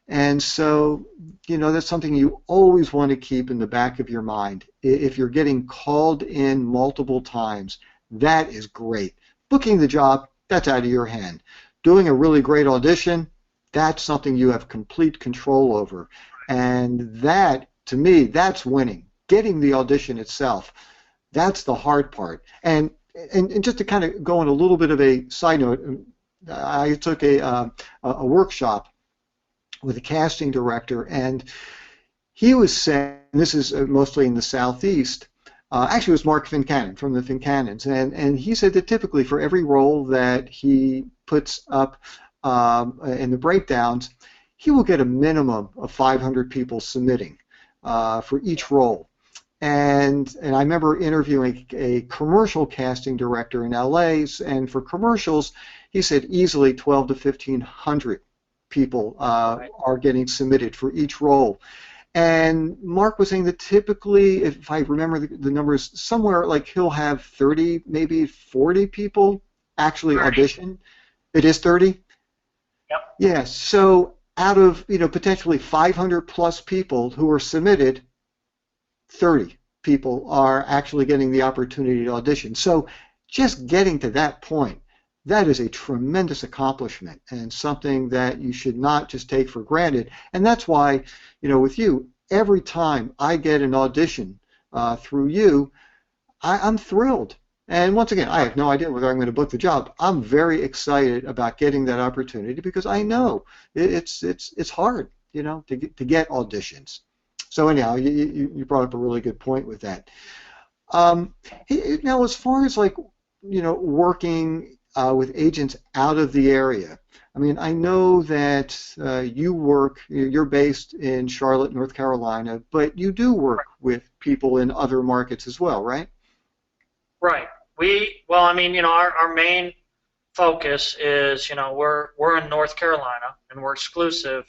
And so, that's something you always want to keep in the back of your mind. If you're getting called in multiple times, that is great. Booking the job, that's out of your hand. Doing a really great audition, that's something you have complete control over. And that, to me, that's winning. Getting the audition itself, that's the hard part. And just to kind of go on a little bit of a side note, I took a workshop with a casting director, and he was saying, this is mostly in the Southeast, actually it was Mark Fincannon from the Fincannons, and he said that typically for every role that he puts up in the breakdowns, he will get a minimum of 500 people submitting for each role. And I remember interviewing a commercial casting director in LA, and for commercials, he said easily 12 to 1,500 people are getting submitted for each role. And Mark was saying that typically, if I remember the numbers, somewhere like he'll have 30, maybe 40 people actually 30. audition. It is 30? Yep. Yeah, so out of potentially 500 plus people who are submitted, 30 people are actually getting the opportunity to audition. So just getting to that point, that is a tremendous accomplishment and something that you should not just take for granted. And that's why, with you, every time I get an audition through you, I'm thrilled. And once again, I have no idea whether I'm going to book the job. I'm very excited about getting that opportunity because I know it's hard, to get auditions. So anyhow, you brought up a really good point with that. Now, as far as working with agents out of the area, I mean, I know that you're based in Charlotte, North Carolina, but you do work with people in other markets as well, right? Right. Well, I mean, our main focus is, we're in North Carolina and we're exclusive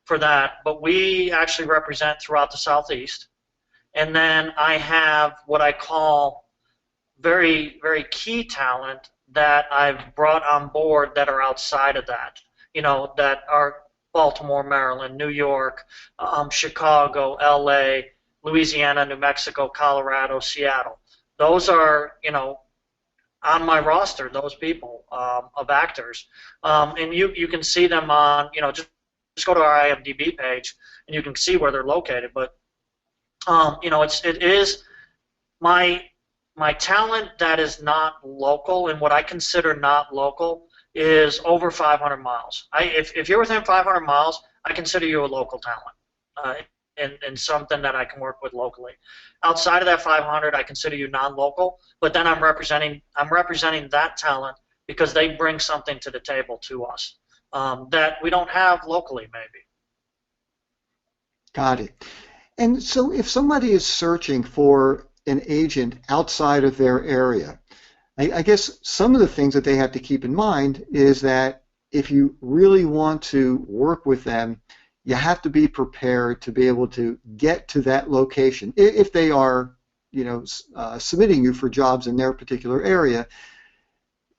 for that, but we actually represent throughout the Southeast. And then I have what I call very, very key talent that I've brought on board that are outside of that, that are Baltimore, Maryland, New York, Chicago, LA, Louisiana, New Mexico, Colorado, Seattle. Those are, on my roster, those people of actors. And you can see them on, just go to our IMDb page and you can see where they're located. But, it is my talent that is not local, and what I consider not local is over 500 miles. If you're within 500 miles, I consider you a local talent. And something that I can work with locally. Outside of that 500, I consider you non-local, but then I'm representing that talent because they bring something to the table to us that we don't have locally, maybe. Got it. And so if somebody is searching for an agent outside of their area, I guess some of the things that they have to keep in mind is that if you really want to work with them, you have to be prepared to be able to get to that location. If they are, submitting you for jobs in their particular area,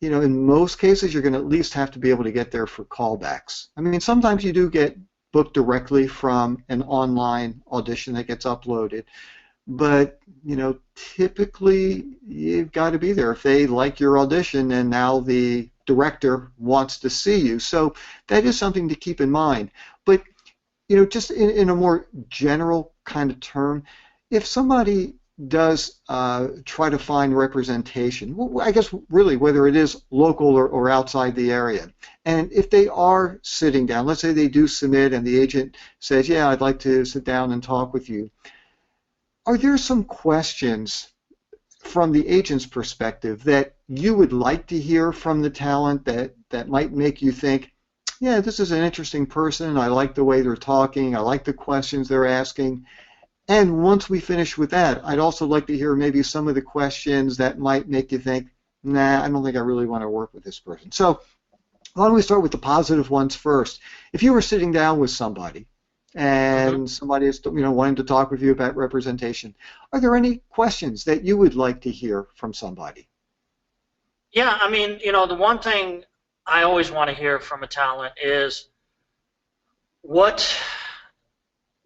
in most cases you're going to at least have to be able to get there for callbacks. I mean, sometimes you do get booked directly from an online audition that gets uploaded, but typically you've got to be there if they like your audition and now the director wants to see you. So that is something to keep in mind. But just in a more general kind of term, if somebody does try to find representation, well, I guess really whether it is local or outside the area, and if they are sitting down, let's say they do submit and the agent says, yeah, I'd like to sit down and talk with you, are there some questions from the agent's perspective that you would like to hear from the talent that might make you think, yeah, this is an interesting person, I like the way they're talking, I like the questions they're asking, and once we finish with that, I'd also like to hear maybe some of the questions that might make you think, nah, I don't think I really want to work with this person. So why don't we start with the positive ones first. If you were sitting down with somebody and somebody is wanting to talk with you about representation, are there any questions that you would like to hear from somebody? Yeah, I mean, the one thing I always want to hear from a talent is what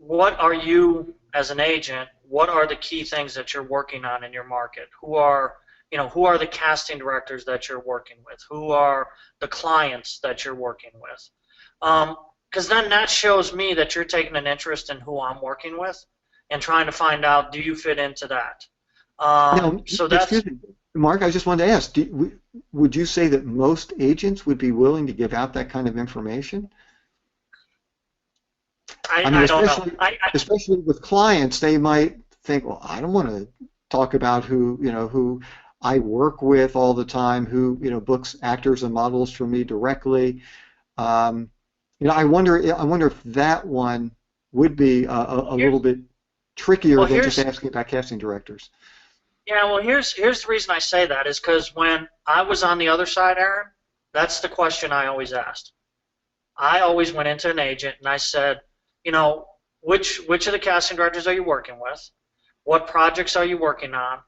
are you as an agent, what are the key things that you're working on in your market? Who are the casting directors that you're working with? Who are the clients that you're working with? Because then that shows me that you're taking an interest in who I'm working with and trying to find out, do you fit into that? So that's... Excuse me, Mark, I just wanted to ask, would you say that most agents would be willing to give out that kind of information? I mean, don't know. Especially with clients, they might think, well, I don't want to talk about who I work with all the time, who books actors and models for me directly. I wonder if that one would be a little bit trickier than just asking about casting directors. Yeah, well, here's the reason I say that is because when I was on the other side, Aaron, that's the question I always asked. I always went into an agent and I said, which of the casting directors are you working with? What projects are you working on?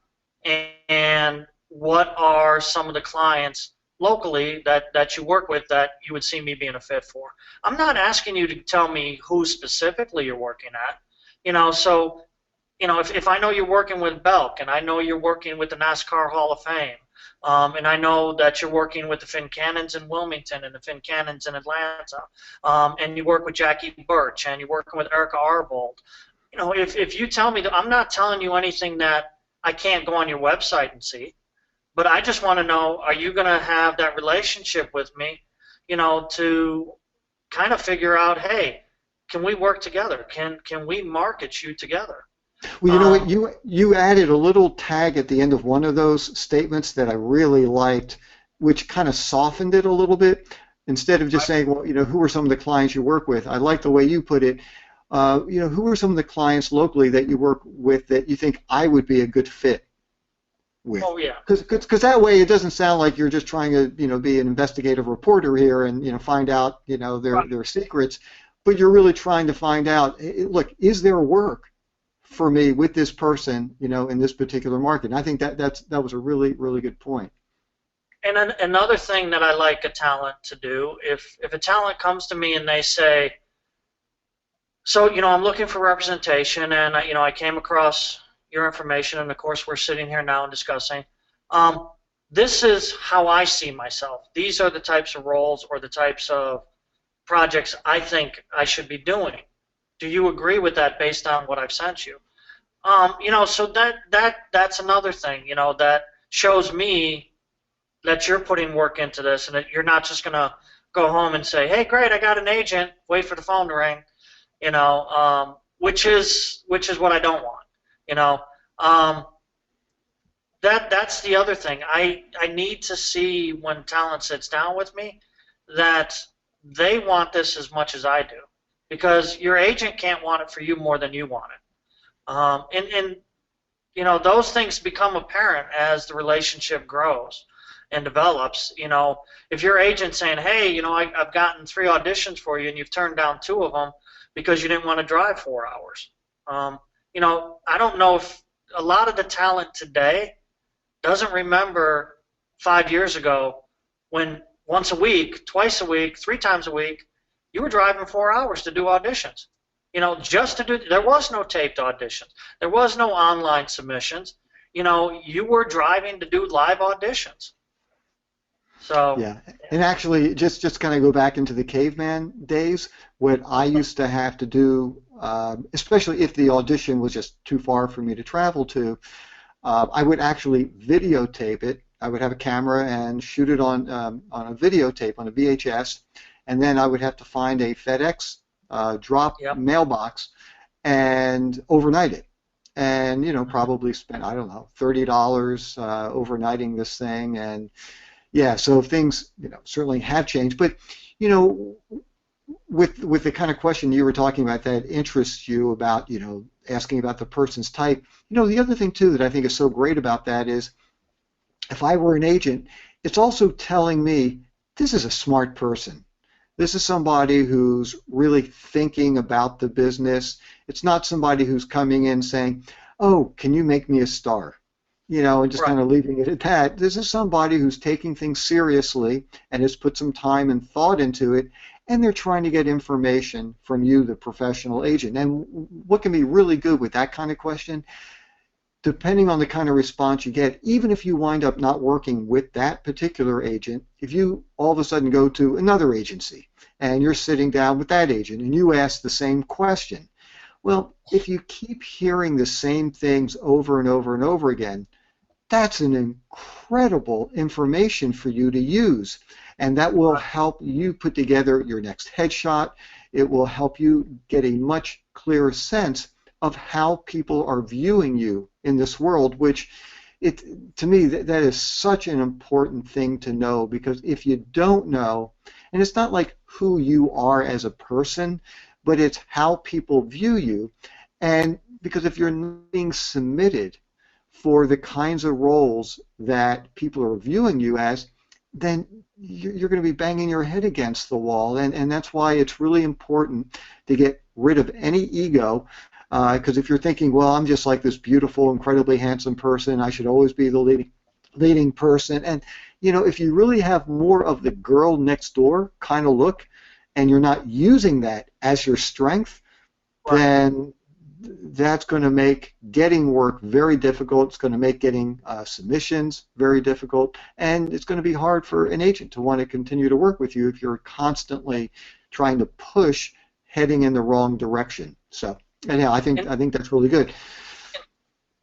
And what are some of the clients locally that you work with that you would see me being a fit for. I'm not asking you to tell me who specifically you're working at. So if I know you're working with Belk, and I know you're working with the NASCAR Hall of Fame, and I know that you're working with the Fincannons in Wilmington and the Fincannons in Atlanta, and you work with Jackie Birch, and you're working with Erica Arbold. If you tell me that, I'm not telling you anything that I can't go on your website and see, but I just want to know, are you going to have that relationship with me, to kind of figure out, hey, can we work together? Can we market you together? Well, you know what? You added a little tag at the end of one of those statements that I really liked, which kind of softened it a little bit. Instead of just saying, well, who are some of the clients you work with? I like the way you put it. Who are some of the clients locally that you work with that you think I would be a good fit with? Oh yeah. Because that way it doesn't sound like you're just trying to be an investigative reporter here and find out their secrets, but you're really trying to find out, look, is there work for me with this person, in this particular market? And I think that was a really, really good point. And another thing that I like a talent to do, if a talent comes to me and they say, so, I'm looking for representation, and I came across your information, and of course we're sitting here now and discussing. This is how I see myself. These are the types of roles or the types of projects I think I should be doing. Do you agree with that based on what I've sent you? So that's another thing, that shows me that you're putting work into this, and that you're not just going to go home and say, hey, great, I got an agent, wait for the phone to ring, which is what I don't want, That's the other thing. I need to see when talent sits down with me that they want this as much as I do, because your agent can't want it for you more than you want it. And those things become apparent as the relationship grows and develops. If your agent's saying, hey, I've gotten 3 auditions for you and you've turned down 2 of them because you didn't want to drive 4 hours. I don't know if a lot of the talent today doesn't remember 5 years ago when once a week, twice a week, 3 times a week, you were driving 4 hours to do auditions. Just to do, there was no taped auditions. There was no online submissions. You were driving to do live auditions. So yeah, and actually, just kind of go back into the caveman days. What I used to have to do, especially if the audition was just too far for me to travel to, I would actually videotape it. I would have a camera and shoot it on a videotape, on a VHS, and then I would have to find a FedEx drop mailbox and overnight it. And probably spend, I don't know, $30 overnighting this thing. And yeah, so things certainly have changed. But with the kind of question you were talking about that interests you about asking about the person's type, the other thing too that I think is so great about that is, if I were an agent, it's also telling me this is a smart person. This is somebody who's really thinking about the business. It's not somebody who's coming in saying, oh, can you make me a star? And just kind of leaving it at that. This is somebody who's taking things seriously and has put some time and thought into it, and they're trying to get information from you, the professional agent. And what can be really good with that kind of question, depending on the kind of response you get, even if you wind up not working with that particular agent, if you all of a sudden go to another agency and you're sitting down with that agent and you ask the same question, well, if you keep hearing the same things over and over and over again, that's an incredible information for you to use, and that will help you put together your next headshot. It will help you get a much clearer sense of how people are viewing you in this world, which to me that is such an important thing to know, because if you don't know, and it's not like who you are as a person, but it's how people view you, and because if you're not being submitted for the kinds of roles that people are viewing you as, then you're going to be banging your head against the wall, and that's why it's really important to get rid of any ego, because if you're thinking, well, I'm just like this beautiful, incredibly handsome person, I should always be the leading person. And, you know, if you really have more of the girl next door kind of look, and you're not using that as your strength, Right. then that's going to make getting work very difficult. It's going to make getting submissions very difficult, and it's going to be hard for an agent to want to continue to work with you if you're constantly trying to push heading in the wrong direction. So, anyhow, I think that's really good.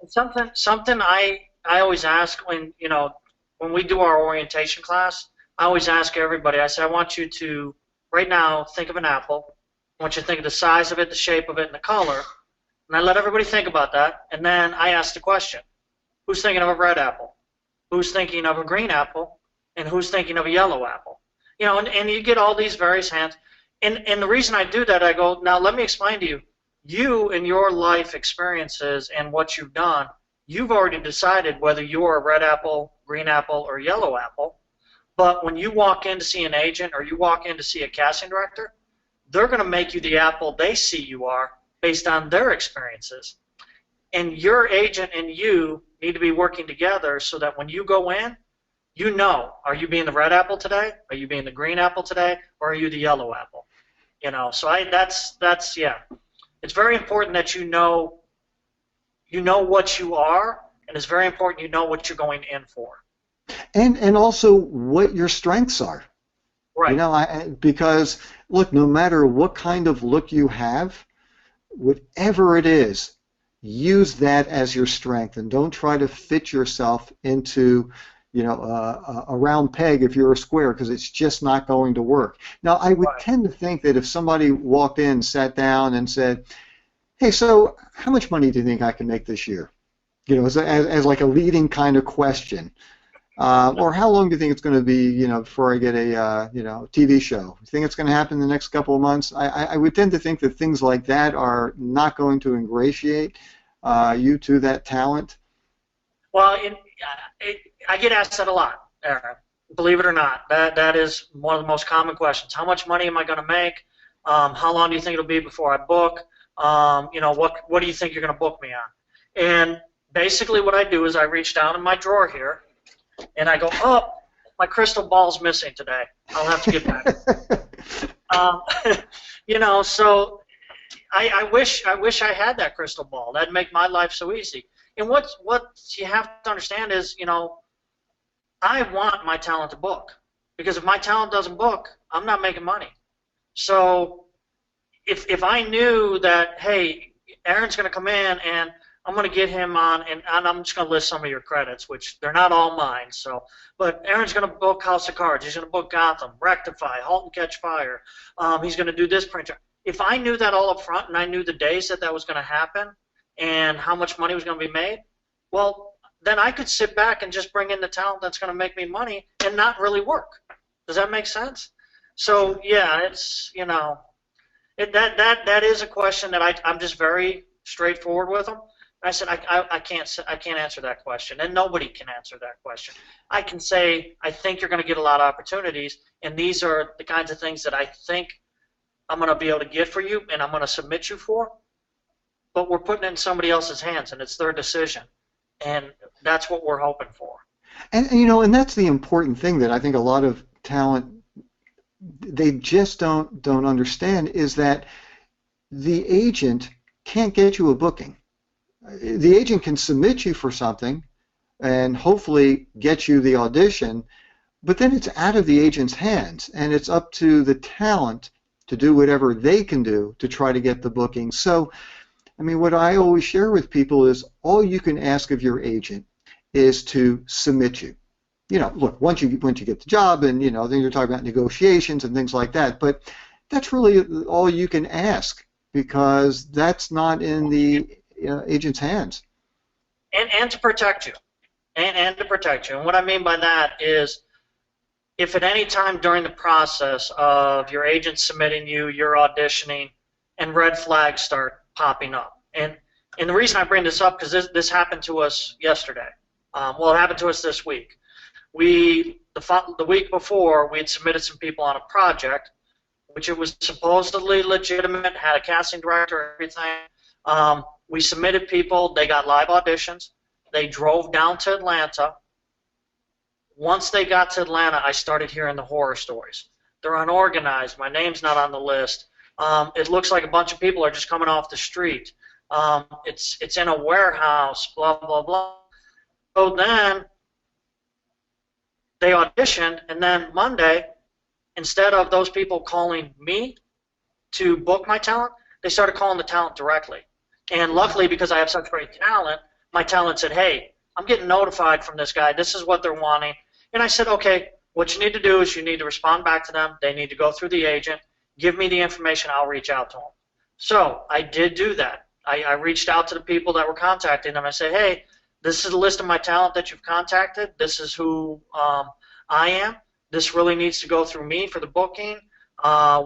And something I always ask when, you know, when we do our orientation class, I always ask everybody, I say, I want you to right now think of an apple. I want you to think of the size of it, the shape of it, and the color. And I let everybody think about that, and then I ask the question, who's thinking of a red apple? Who's thinking of a green apple? And who's thinking of a yellow apple? You know, and you get all these various hands. And the reason I do that, I go, now let me explain to you. You and your life experiences and what you've done, you've already decided whether you're a red apple, green apple, or yellow apple. But when you walk in to see an agent or you walk in to see a casting director, they're going to make you the apple they see you are based on their experiences. And your agent and you need to be working together so that when you go in, you know, are you being the red apple today? Are you being the green apple today? Or are you the yellow apple? You know, so that's yeah. It's very important that you know what you are, and it's very important you know what you're going in for. And also what your strengths are. Right. You know, because look, no matter what kind of look you have, whatever it is, use that as your strength, and don't try to fit yourself into, you know, a round peg if you're a square, because it's just not going to work. Now, I would tend to think that if somebody walked in, sat down, and said, "Hey, so how much money do you think I can make this year?" You know, as like a leading kind of question. Or how long do you think it's going to be, you know, before I get a, you know, TV show? You think it's going to happen in the next couple of months? I would tend to think that things like that are not going to ingratiate you to that talent. Well, I get asked that a lot, Aaron. Believe it or not, that is one of the most common questions. How much money am I going to make? How long do you think it'll be before I book? You know, what do you think you're going to book me on? And basically what I do is I reach down in my drawer here, and I go, oh, my crystal ball's missing today. I'll have to get back. You know, so I wish I had that crystal ball. That'd make my life so easy. And what you have to understand is, you know, I want my talent to book, because if my talent doesn't book, I'm not making money. So if I knew that, hey, Aaron's going to come in and I'm going to get him on, and I'm just going to list some of your credits, which they're not all mine. So, but Aaron's going to book House of Cards. He's going to book Gotham, Rectify, Halt and Catch Fire. He's going to do this printer. If I knew that all up front, and I knew the days that was going to happen, and how much money was going to be made, well, then I could sit back and just bring in the talent that's going to make me money and not really work. Does that make sense? So yeah, it's, you know, that is a question that I'm just very straightforward with them. I said, I can't answer that question, and nobody can answer that question. I can say, I think you're going to get a lot of opportunities, and these are the kinds of things that I think I'm going to be able to get for you, and I'm going to submit you for, but we're putting it in somebody else's hands, and it's their decision, and that's what we're hoping for. And you know, and that's the important thing that I think a lot of talent, they just don't understand, is that the agent can't get you a booking. The agent can submit you for something and hopefully get you the audition, but then it's out of the agent's hands, and it's up to the talent to do whatever they can do to try to get the booking. So, I mean, what I always share with people is all you can ask of your agent is to submit you. You know, look, once you get the job, and, you know, then you're talking about negotiations and things like that, but that's really all you can ask, because that's not in the agent's hands. And to protect you. And to protect you. And what I mean by that is, if at any time during the process of your agent submitting you, you're auditioning, and red flags start popping up. And the reason I bring this up, because this happened to us yesterday. Well, it happened to us this week. The week before, we had submitted some people on a project, which it was supposedly legitimate, had a casting director, everything. We submitted people. They got live auditions. They drove down to Atlanta. once they got to Atlanta, I started hearing the horror stories. They're unorganized. My name's not on the list. It looks like a bunch of people are just coming off the street. It's in a warehouse, blah, blah, blah. So then they auditioned, and then Monday, instead of those people calling me to book my talent, they started calling the talent directly. And luckily, because I have such great talent, my talent said, hey, I'm getting notified from this guy. This is what they're wanting. And I said, okay, what you need to do is you need to respond back to them. They need to go through the agent. Give me the information. I'll reach out to them. So I did do that. I reached out to the people that were contacting them. I said, hey, this is a list of my talent that you've contacted. This is who I am. This really needs to go through me for the booking.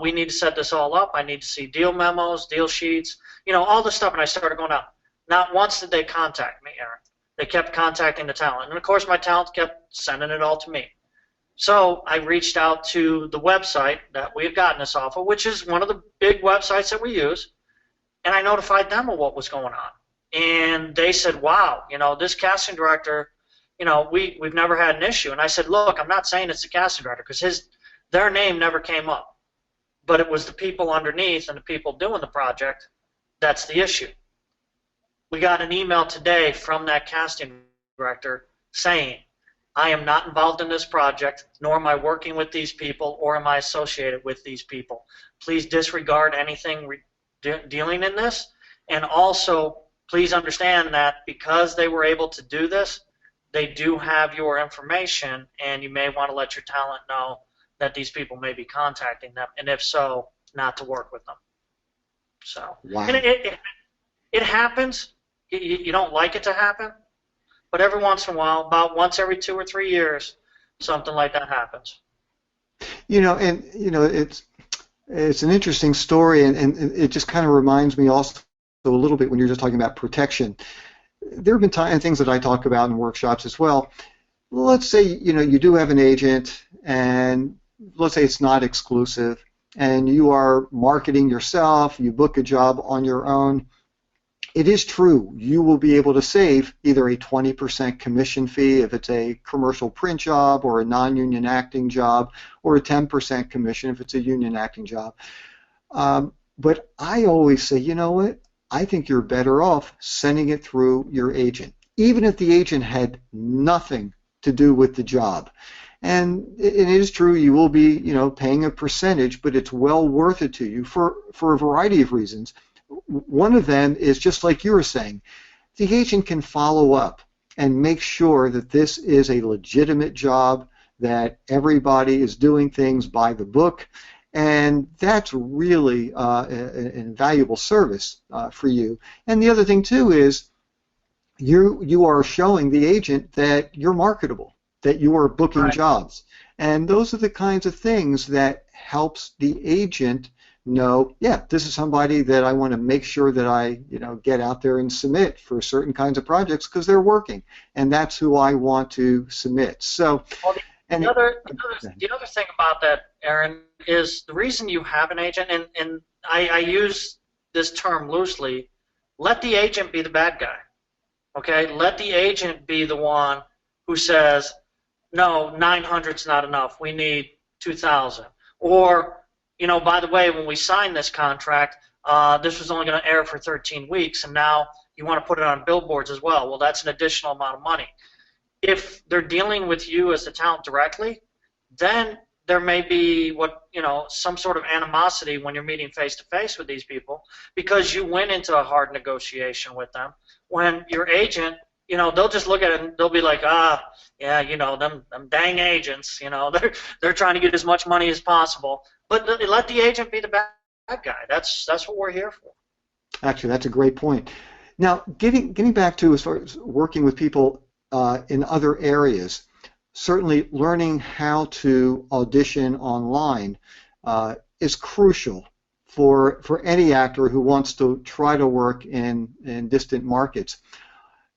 We need to set this all up. I need to see deal memos, deal sheets, all this stuff. And I started going out. Not once did they contact me, Aaron. They kept contacting the talent. And, of course, my talent kept sending it all to me. So I reached out to the website that we had gotten this off of, which is one of the big websites that we use, and I notified them of what was going on. And they said, wow, this casting director, we've never had an issue. And I said, look, I'm not saying it's the casting director because their name never came up. But it was the people underneath and the people doing the project that's the issue. We got an email today from that casting director saying, I am not involved in this project, nor am I working with these people, or am I associated with these people. Please disregard anything dealing in this, and also please understand that because they were able to do this, they do have your information, and you may want to let your talent know that these people may be contacting them, and if so, not to work with them. So, wow. And it happens. You don't like it to happen, but every once in a while, about once every 2 or 3 years, something like that happens. It's an interesting story, and it just kind of reminds me also a little bit when you're just talking about protection. There have been things that I talk about in workshops as well. Let's say you do have an agent, and let's say it's not exclusive, and you are marketing yourself. You book a job on your own. It is true, you will be able to save either a 20% commission fee if it's a commercial print job or a non-union acting job, or a 10% commission if it's a union acting job. But I always say, you know what, I think you're better off sending it through your agent, even if the agent had nothing to do with the job. And it is true, you will be paying a percentage, but it's well worth it to you for a variety of reasons. One of them is just like you were saying, the agent can follow up and make sure that this is a legitimate job, that everybody is doing things by the book, and that's really an invaluable service for you. And the other thing too is you are showing the agent that you're marketable, that you are booking right. jobs, and those are the kinds of things that helps the agent know, yeah, this is somebody that I want to make sure that I, get out there and submit for certain kinds of projects because they're working, and that's who I want to submit. So, the other thing about that, Aaron, is the reason you have an agent, and I use this term loosely. Let the agent be the bad guy. Okay, let the agent be the one who says, no, 900's not enough. We need 2,000, or by the way, when we signed this contract, this was only going to air for 13 weeks, and now you want to put it on billboards as well. Well, that's an additional amount of money. If they're dealing with you as the talent directly, then there may be some sort of animosity when you're meeting face-to-face with these people because you went into a hard negotiation with them. When your agent, they'll just look at it and they'll be like, them dang agents, they're trying to get as much money as possible. But let the agent be the bad guy. That's what we're here for. Actually, that's a great point. Now, getting back to as far as working with people in other areas, certainly learning how to audition online is crucial for any actor who wants to try to work in distant markets.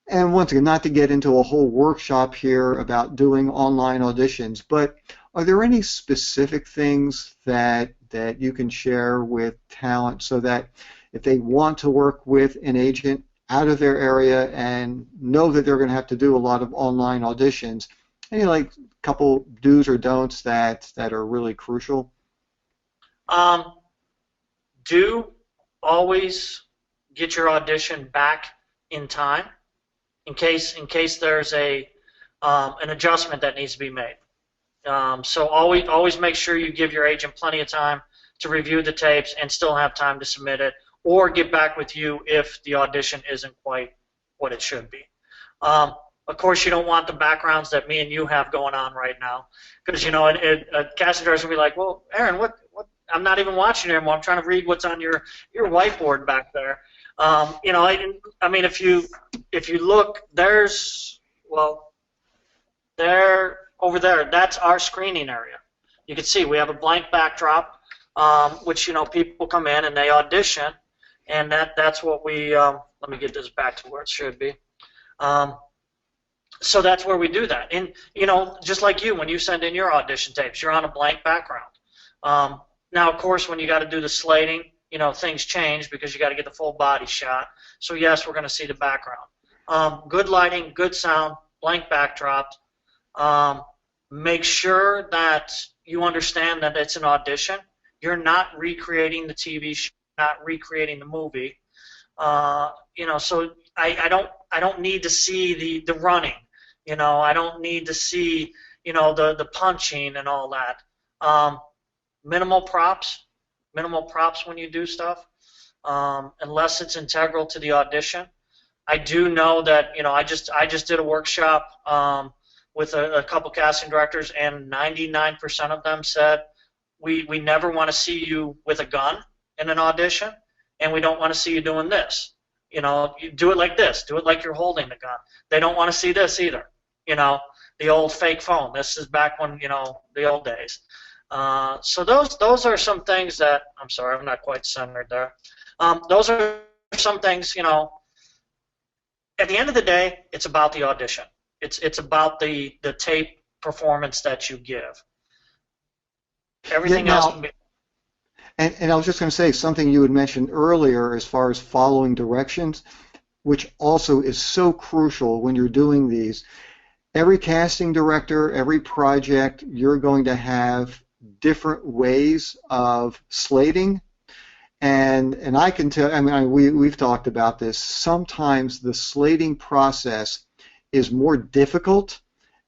And once again, not to get into a whole workshop here about doing online auditions, but are there any specific things that you can share with talent so that if they want to work with an agent out of their area and know that they're going to have to do a lot of online auditions, Any like couple do's or don'ts that are really crucial? Um, do always get your audition back in time in case there's a an adjustment that needs to be made. So always make sure you give your agent plenty of time to review the tapes and still have time to submit it, or get back with you if the audition isn't quite what it should be. Of course, you don't want the backgrounds that me and you have going on right now, because you know a casting director will be like, "Well, Aaron, what? I'm not even watching anymore. I'm trying to read what's on your whiteboard back there." You know, I mean, if you look, there over there, that's our screening area. You can see we have a blank backdrop, which you know people come in and they audition, and that's what we. Let me get this back to where it should be. So that's where we do that. And you know, just like you, when you send in your audition tapes, you're on a blank background. Now, of course, when you got to do the slating, you know, things change because you got to get the full body shot. So yes, we're going to see the background. Good lighting, good sound, blank backdrop. Make sure that you understand that it's an audition. You're not recreating the TV show, not recreating the movie. You know, so I don't need to see the running. You know, I don't need to see, you know, the punching and all that. Minimal props when you do stuff, unless it's integral to the audition. I do know that, you know, I just did a workshop with a couple casting directors, and 99% of them said we never want to see you with a gun in an audition, and we don't want to see you doing this. You know, you do it like this. Do it like you're holding the gun. They don't want to see this either. You know, the old fake phone. This is back when, you know, the old days. So those are some things that, I'm sorry, I'm not quite centered there. Those are some things, you know, at the end of the day, it's about the audition. It's about the tape performance that you give. Everything else can be. And I was just going to say something you had mentioned earlier as far as following directions, which also is so crucial when you're doing these. Every casting director, every project, you're going to have different ways of slating. And I can tell, I mean, we've talked about this. Sometimes the slating process is more difficult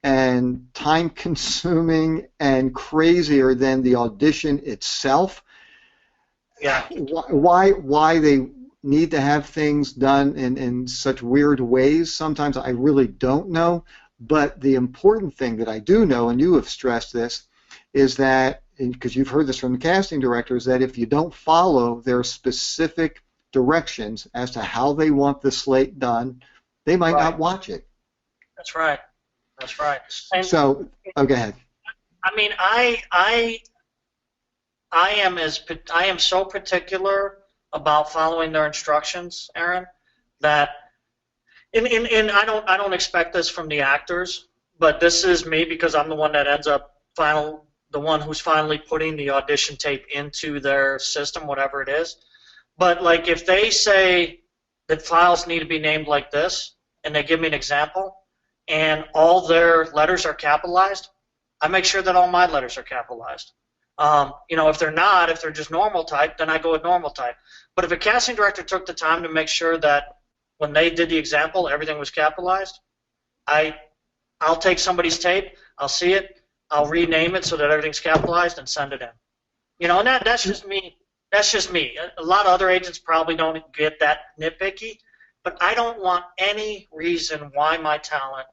and time-consuming and crazier than the audition itself. Yeah. Why they need to have things done in such weird ways, sometimes I really don't know. But the important thing that I do know, and you have stressed this, is that, because you've heard this from the casting directors, that if you don't follow their specific directions as to how they want the slate done, they might not watch it. That's right. That's right. And so, go ahead. I mean, I am so particular about following their instructions, Aaron, that and I don't expect this from the actors, but this is me because I'm the one that ends up the one who's finally putting the audition tape into their system, whatever it is. But like if they say that files need to be named like this, and they give me an example, and all their letters are capitalized, I make sure that all my letters are capitalized. You know, if they're not, if they're just normal type, then I go with normal type. But if a casting director took the time to make sure that when they did the example, everything was capitalized, I'll take somebody's tape, I'll see it, I'll rename it so that everything's capitalized and send it in. You know, and that's just me. That's just me. A lot of other agents probably don't get that nitpicky, but I don't want any reason why my talent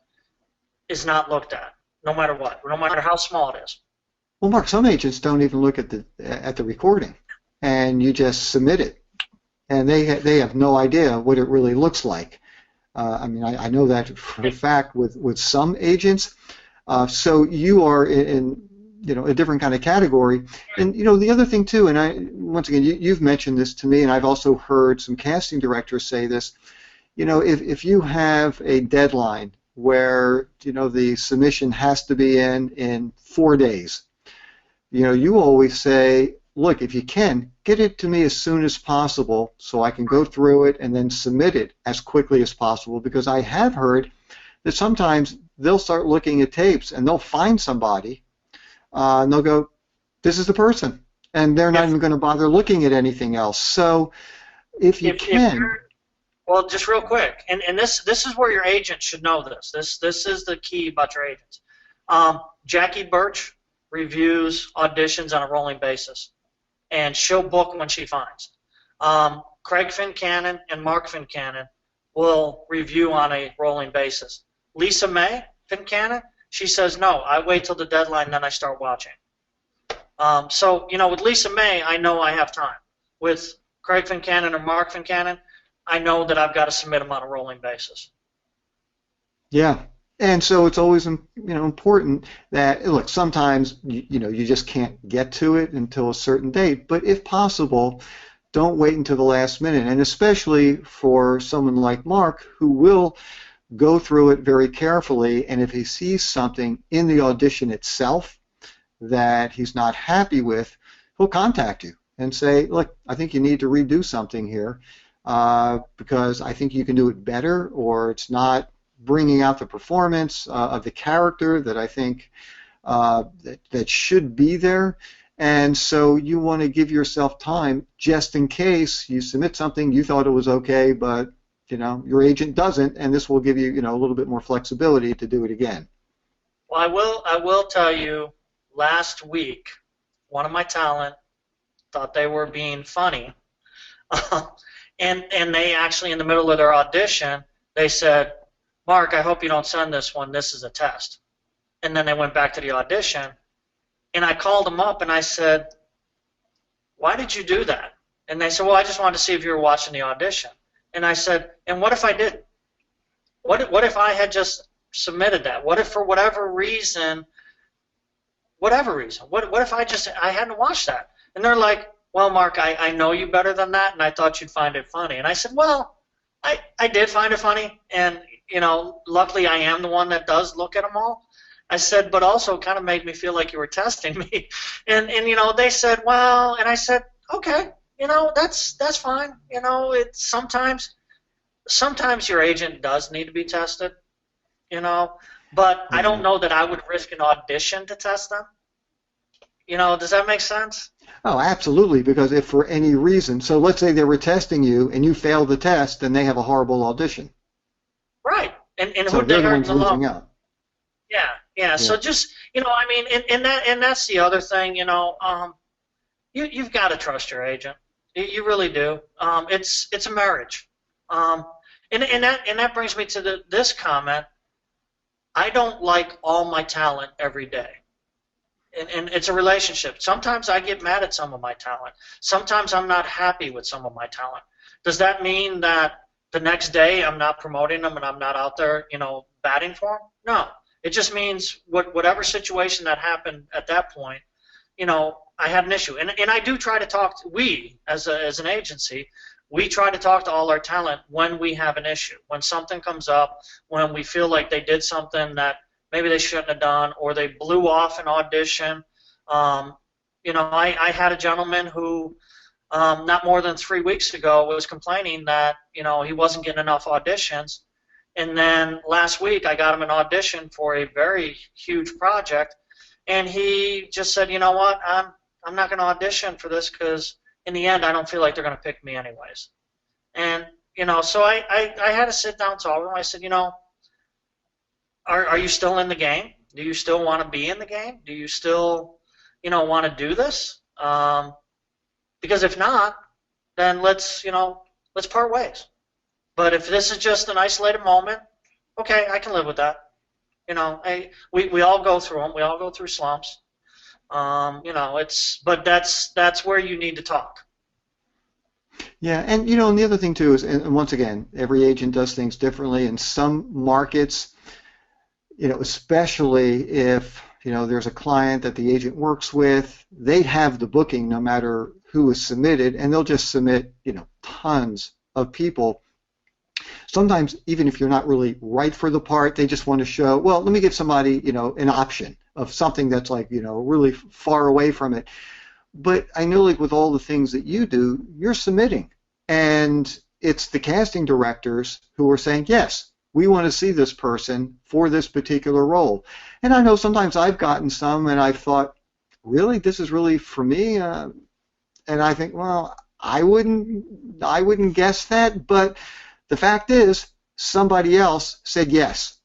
is not looked at, no matter what, no matter how small it is. Well, Mark, some agents don't even look at the recording, and you just submit it, and they have no idea what it really looks like. I mean, I know that for a fact with some agents. So you are in a different kind of category. And the other thing too, and once again you've mentioned this to me, and I've also heard some casting directors say this. If you have a deadline where the submission has to be in 4 days, you always say, look, if you can, get it to me as soon as possible so I can go through it and then submit it as quickly as possible, because I have heard that sometimes they'll start looking at tapes and they'll find somebody and they'll go, this is the person, and they're not even going to bother looking at anything else. So if you can. Well, just real quick, and this is where your agent should know this. This is the key about your agents. Jackie Birch reviews auditions on a rolling basis, and she'll book when she finds. Craig Fincannon and Mark Fincannon will review on a rolling basis. Lisa May Fincannon, she says, no, I wait till the deadline, then I start watching. So, with Lisa May, I know I have time. With Craig Fincannon or Mark Fincannon, I know that I've got to submit them on a rolling basis. Yeah, and so it's always important that, look, sometimes you just can't get to it until a certain date, but if possible, don't wait until the last minute, and especially for someone like Mark, who will go through it very carefully, and if he sees something in the audition itself that he's not happy with, he'll contact you and say, look, I think you need to redo something here because I think you can do it better, or it's not bringing out the performance of the character that I think that should be there. And so you want to give yourself time just in case you submit something, you thought it was okay, but your agent doesn't, and this will give you a little bit more flexibility to do it again. Well, I will tell you, last week, one of my talent thought they were being funny, and they actually, in the middle of their audition, they said, Mark, I hope you don't send this one. This is a test. And then they went back to the audition, and I called them up and I said, why did you do that? And they said, well, I just wanted to see if you were watching the audition. And I said, and what if I didn't? What if I had just submitted that? What if for whatever reason, what if I hadn't watched that? And they're like, well, Mark, I know you better than that, and I thought you'd find it funny. And I said, well, I did find it funny, and luckily I am the one that does look at them all. I said, but also it kind of made me feel like you were testing me. And they said, well, and I said, okay, that's fine. It's sometimes your agent does need to be tested, but I don't know that I would risk an audition to test them. Does that make sense? Oh, absolutely, because if for any reason, so let's say they were testing you and you failed the test, then they have a horrible audition. Right. And so who they they're hurt the ones losing out. Yeah. So just, and that's the other thing, you've got to trust your agent. You really do. It's a marriage. And that brings me to this comment. I don't like all my talent every day. And it's a relationship. Sometimes I get mad at some of my talent. Sometimes I'm not happy with some of my talent. Does that mean that the next day I'm not promoting them and I'm not out there, batting for them? No. It just means whatever situation that happened at that point, I had an issue. And I do try to talk we, as an agency, we try to talk to all our talent when we have an issue. When something comes up, when we feel like they did something that maybe they shouldn't have done, or they blew off an audition. I had a gentleman who not more than 3 weeks ago was complaining that he wasn't getting enough auditions, and then last week I got him an audition for a very huge project, and he just said, you know what, I'm not going to audition for this because in the end I don't feel like they're going to pick me anyways. And so I had to sit down and talk with him. I said, Are you still in the game? Do you still want to be in the game? Do you still, want to do this? Because if not, then let's part ways. But if this is just an isolated moment, okay, I can live with that. We all go through them. We all go through slumps. But that's where you need to talk. Yeah, and the other thing too is, and once again, every agent does things differently. In some markets, especially if there's a client that the agent works with, they have the booking no matter who is submitted, and they'll just submit tons of people. Sometimes even if you're not really right for the part, they just want to show, well, let me give somebody an option of something that's like really far away from it. But I know, like with all the things that you do, you're submitting, and it's the casting directors who are saying, yes, we want to see this person for this particular role. And I know sometimes I've gotten some and I've thought, really, this is really for me? And I think, well, I wouldn't guess that, but the fact is, somebody else said yes.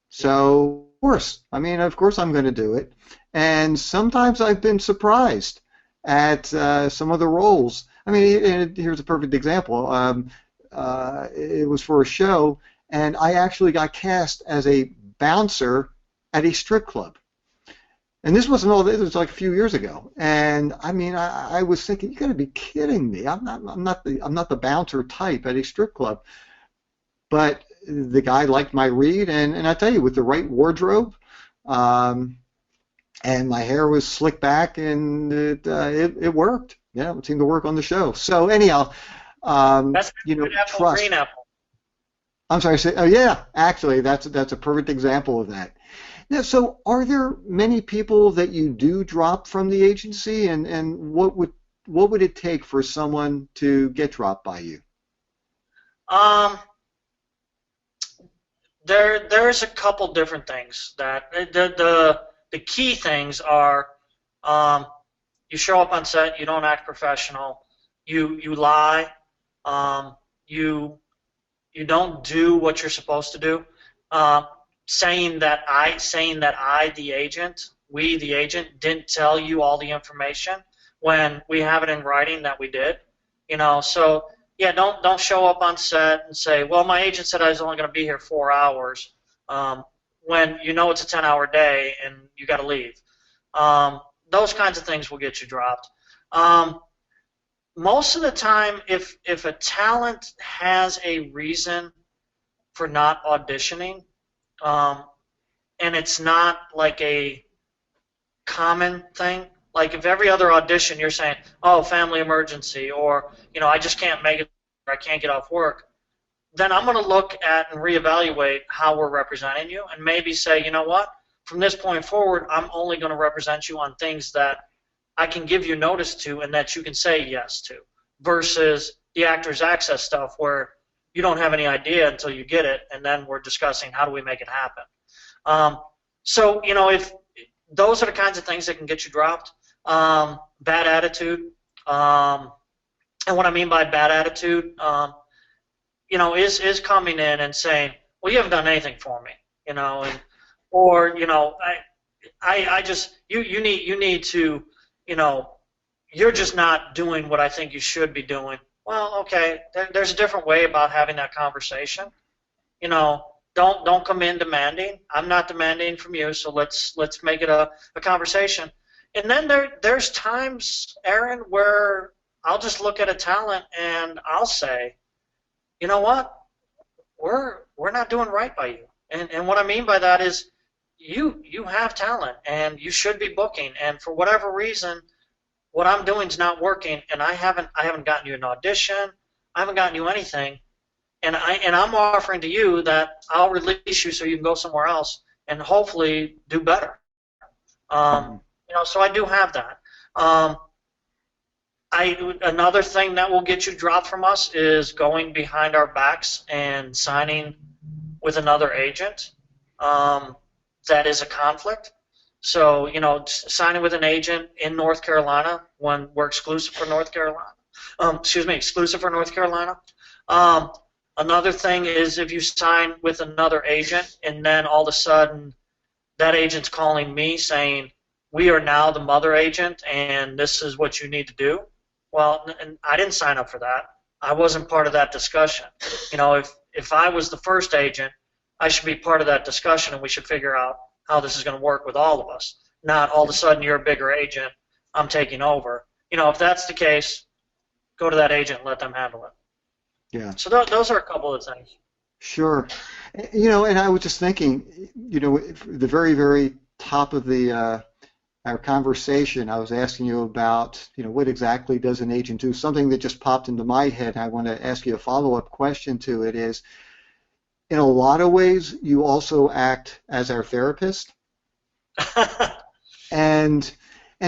So, of course I'm going to do it. And sometimes I've been surprised at some of the roles. I mean, and here's a perfect example. It was for a show, and I actually got cast as a bouncer at a strip club. And this wasn't all. This was like a few years ago. And I mean, I was thinking, you got to be kidding me! I'm not the bouncer type at a strip club. But the guy liked my read, and I tell you, with the right wardrobe, and my hair was slicked back, and it worked. Yeah, it seemed to work on the show. So anyhow, That's good apple, trust. green apple. I'm sorry. Oh yeah, actually, that's a perfect example of that. Yeah. So are there many people that you do drop from the agency, and what would it take for someone to get dropped by you? There's a couple different things that the key things are, you show up on set, you don't act professional, you lie, you don't do what you're supposed to do, saying that the agent, we the agent, didn't tell you all the information when we have it in writing that we did, so. Yeah, don't show up on set and say, well, my agent said I was only going to be here 4 hours, when you know it's a 10-hour day and you got to leave. Those kinds of things will get you dropped. Most of the time, if a talent has a reason for not auditioning, and it's not like a common thing. Like if every other audition you're saying, oh, family emergency, or I just can't make it, or I can't get off work, then I'm going to look at and reevaluate how we're representing you, and maybe say, you know what, from this point forward, I'm only going to represent you on things that I can give you notice to and that you can say yes to, versus the actor's access stuff where you don't have any idea until you get it, and then we're discussing how do we make it happen. So if those are the kinds of things that can get you dropped. Bad attitude, and what I mean by bad attitude, is coming in and saying, well, you haven't done anything for me, or I just you need to, you're just not doing what I think you should be doing. Well, okay, there's a different way about having that conversation. Don't come in demanding. I'm not demanding from you, so let's make it a conversation. And then there's times, Aaron, where I'll just look at a talent and I'll say, you know what, we're not doing right by you. And what I mean by that is you have talent and you should be booking, and for whatever reason, what I'm doing is not working, and I haven't gotten you an audition, I haven't gotten you anything. And I'm offering to you that I'll release you so you can go somewhere else and hopefully do better. So I do have that. Another thing that will get you dropped from us is going behind our backs and signing with another agent. That is a conflict. So signing with an agent in North Carolina when we're exclusive for North Carolina. Exclusive for North Carolina. Another thing is if you sign with another agent and then all of a sudden that agent's calling me saying, we are now the mother agent and this is what you need to do. Well, and I didn't sign up for that. I wasn't part of that discussion. If I was the first agent, I should be part of that discussion and we should figure out how this is going to work with all of us. Not all of a sudden you're a bigger agent, I'm taking over. If that's the case, go to that agent and let them handle it. Yeah. So those are a couple of things. Sure. And I was just thinking, the very, very top of our conversation, I was asking you about, what exactly does an agent do? Something that just popped into my head. I want to ask you a follow-up question to it is, in a lot of ways, you also act as our therapist. and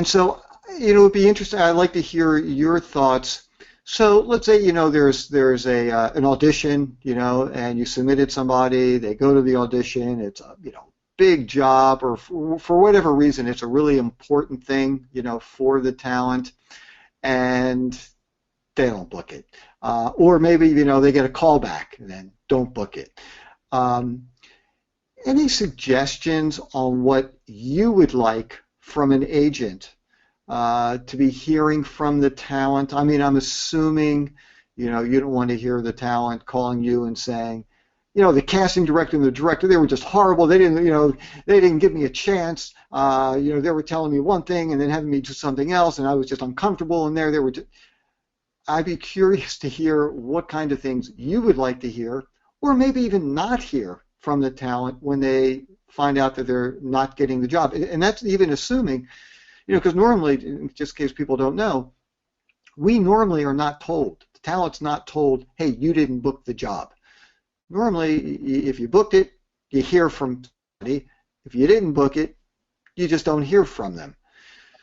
so, it'd be interesting. I'd like to hear your thoughts. So let's say there's a an audition, and you submitted somebody. They go to the audition. It's a big job, or for whatever reason, it's a really important thing, for the talent, and they don't book it. Or maybe they get a call back and then don't book it. Um, any suggestions on what you would like from an agent to be hearing from the talent? I mean, I'm assuming, you don't want to hear the talent calling you and saying, the casting director and the director, they were just horrible. They didn't give me a chance. They were telling me one thing and then having me do something else, and I was just uncomfortable in there. I'd be curious to hear what kind of things you would like to hear, or maybe even not hear from the talent when they find out that they're not getting the job. And that's even assuming, because normally, just in case people don't know, we normally are not told. The talent's not told, hey, you didn't book the job. Normally, if you booked it, you hear from somebody. If you didn't book it, you just don't hear from them.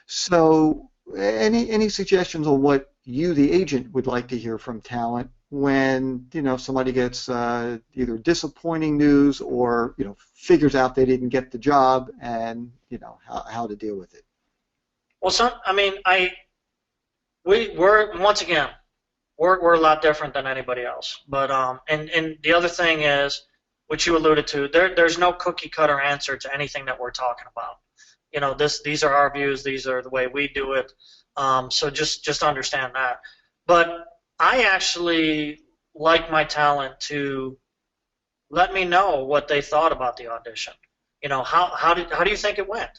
So any suggestions on what you, the agent, would like to hear from talent when somebody gets either disappointing news or figures out they didn't get the job, and how to deal with it? Well, we're once again we're a lot different than anybody else. But and the other thing is, which you alluded to, there's no cookie cutter answer to anything that we're talking about. These are our views. These are the way we do it. So just understand that. But I actually like my talent to let me know what they thought about the audition. How do you think it went?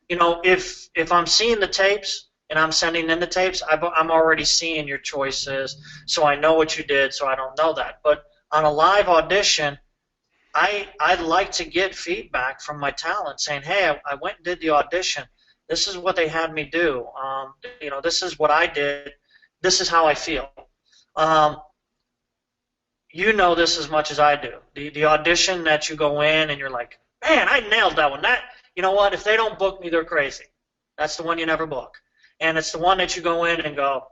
If I'm seeing the tapes and I'm sending in the tapes, I'm already seeing your choices, so I know what you did, so I don't know that. But on a live audition, I'd like to get feedback from my talent saying, hey, I went and did the audition. This is what they had me do. This is what I did. This is how I feel. You know this as much as I do. The audition that you go in and you're like, man, I nailed that one. You know what? If they don't book me, they're crazy. That's the one you never book. And it's the one that you go in and go,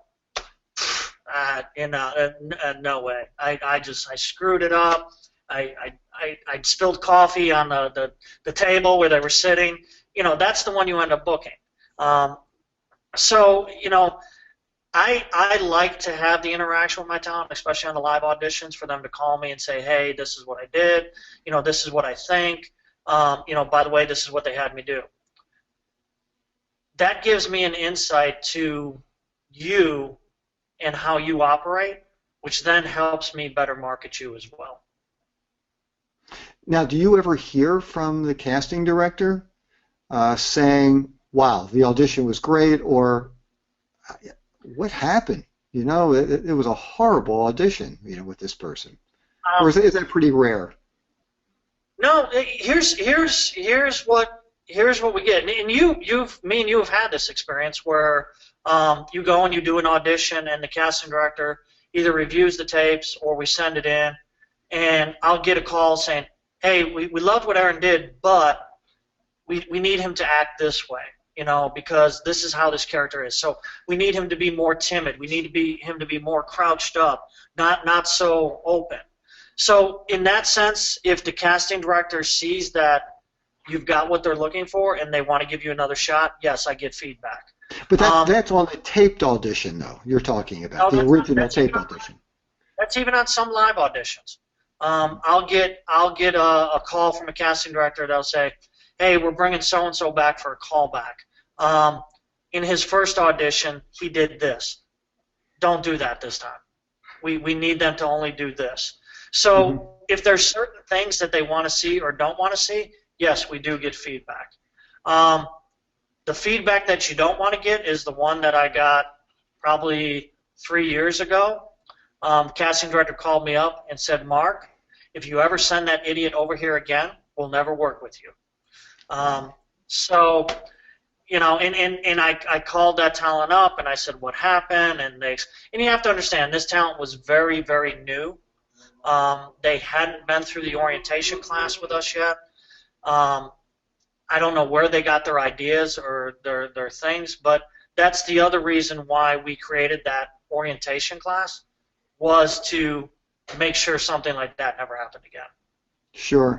no way. I screwed it up. I spilled coffee on the table where they were sitting. That's the one you end up booking. So I like to have the interaction with my talent, especially on the live auditions, for them to call me and say, hey, this is what I did. This is what I think. By the way, this is what they had me do. That gives me an insight to you and how you operate, which then helps me better market you as well. Now, do you ever hear from the casting director saying, wow, the audition was great, or what happened? It was a horrible audition, with this person. Or is that pretty rare? No, here's what we get. And me and you have had this experience where you go and you do an audition, and the casting director either reviews the tapes or we send it in, and I'll get a call saying, hey, we loved what Aaron did, but we need him to act this way, because this is how this character is. So we need him to be more timid. We need him to be more crouched up, not so open. So in that sense, if the casting director sees that you've got what they're looking for and they want to give you another shot, yes, I get feedback. But that's on the taped audition, though, you're talking about, the original tape audition. That's even on some live auditions. I'll get a call from a casting director that'll say, hey, we're bringing so-and-so back for a callback. In his first audition, he did this. Don't do that this time. We need them to only do this. So if there's certain things that they want to see or don't want to see, yes, we do get feedback. The feedback that you don't want to get is the one that I got probably 3 years ago. The casting director called me up and said, Mark, if you ever send that idiot over here again, we'll never work with you. So, and I called that talent up and I said, what happened? And you have to understand, this talent was very, very new. They hadn't been through the orientation class with us yet. I don't know where they got their ideas or their things, but that's the other reason why we created that orientation class was to make sure something like that never happened again. Sure.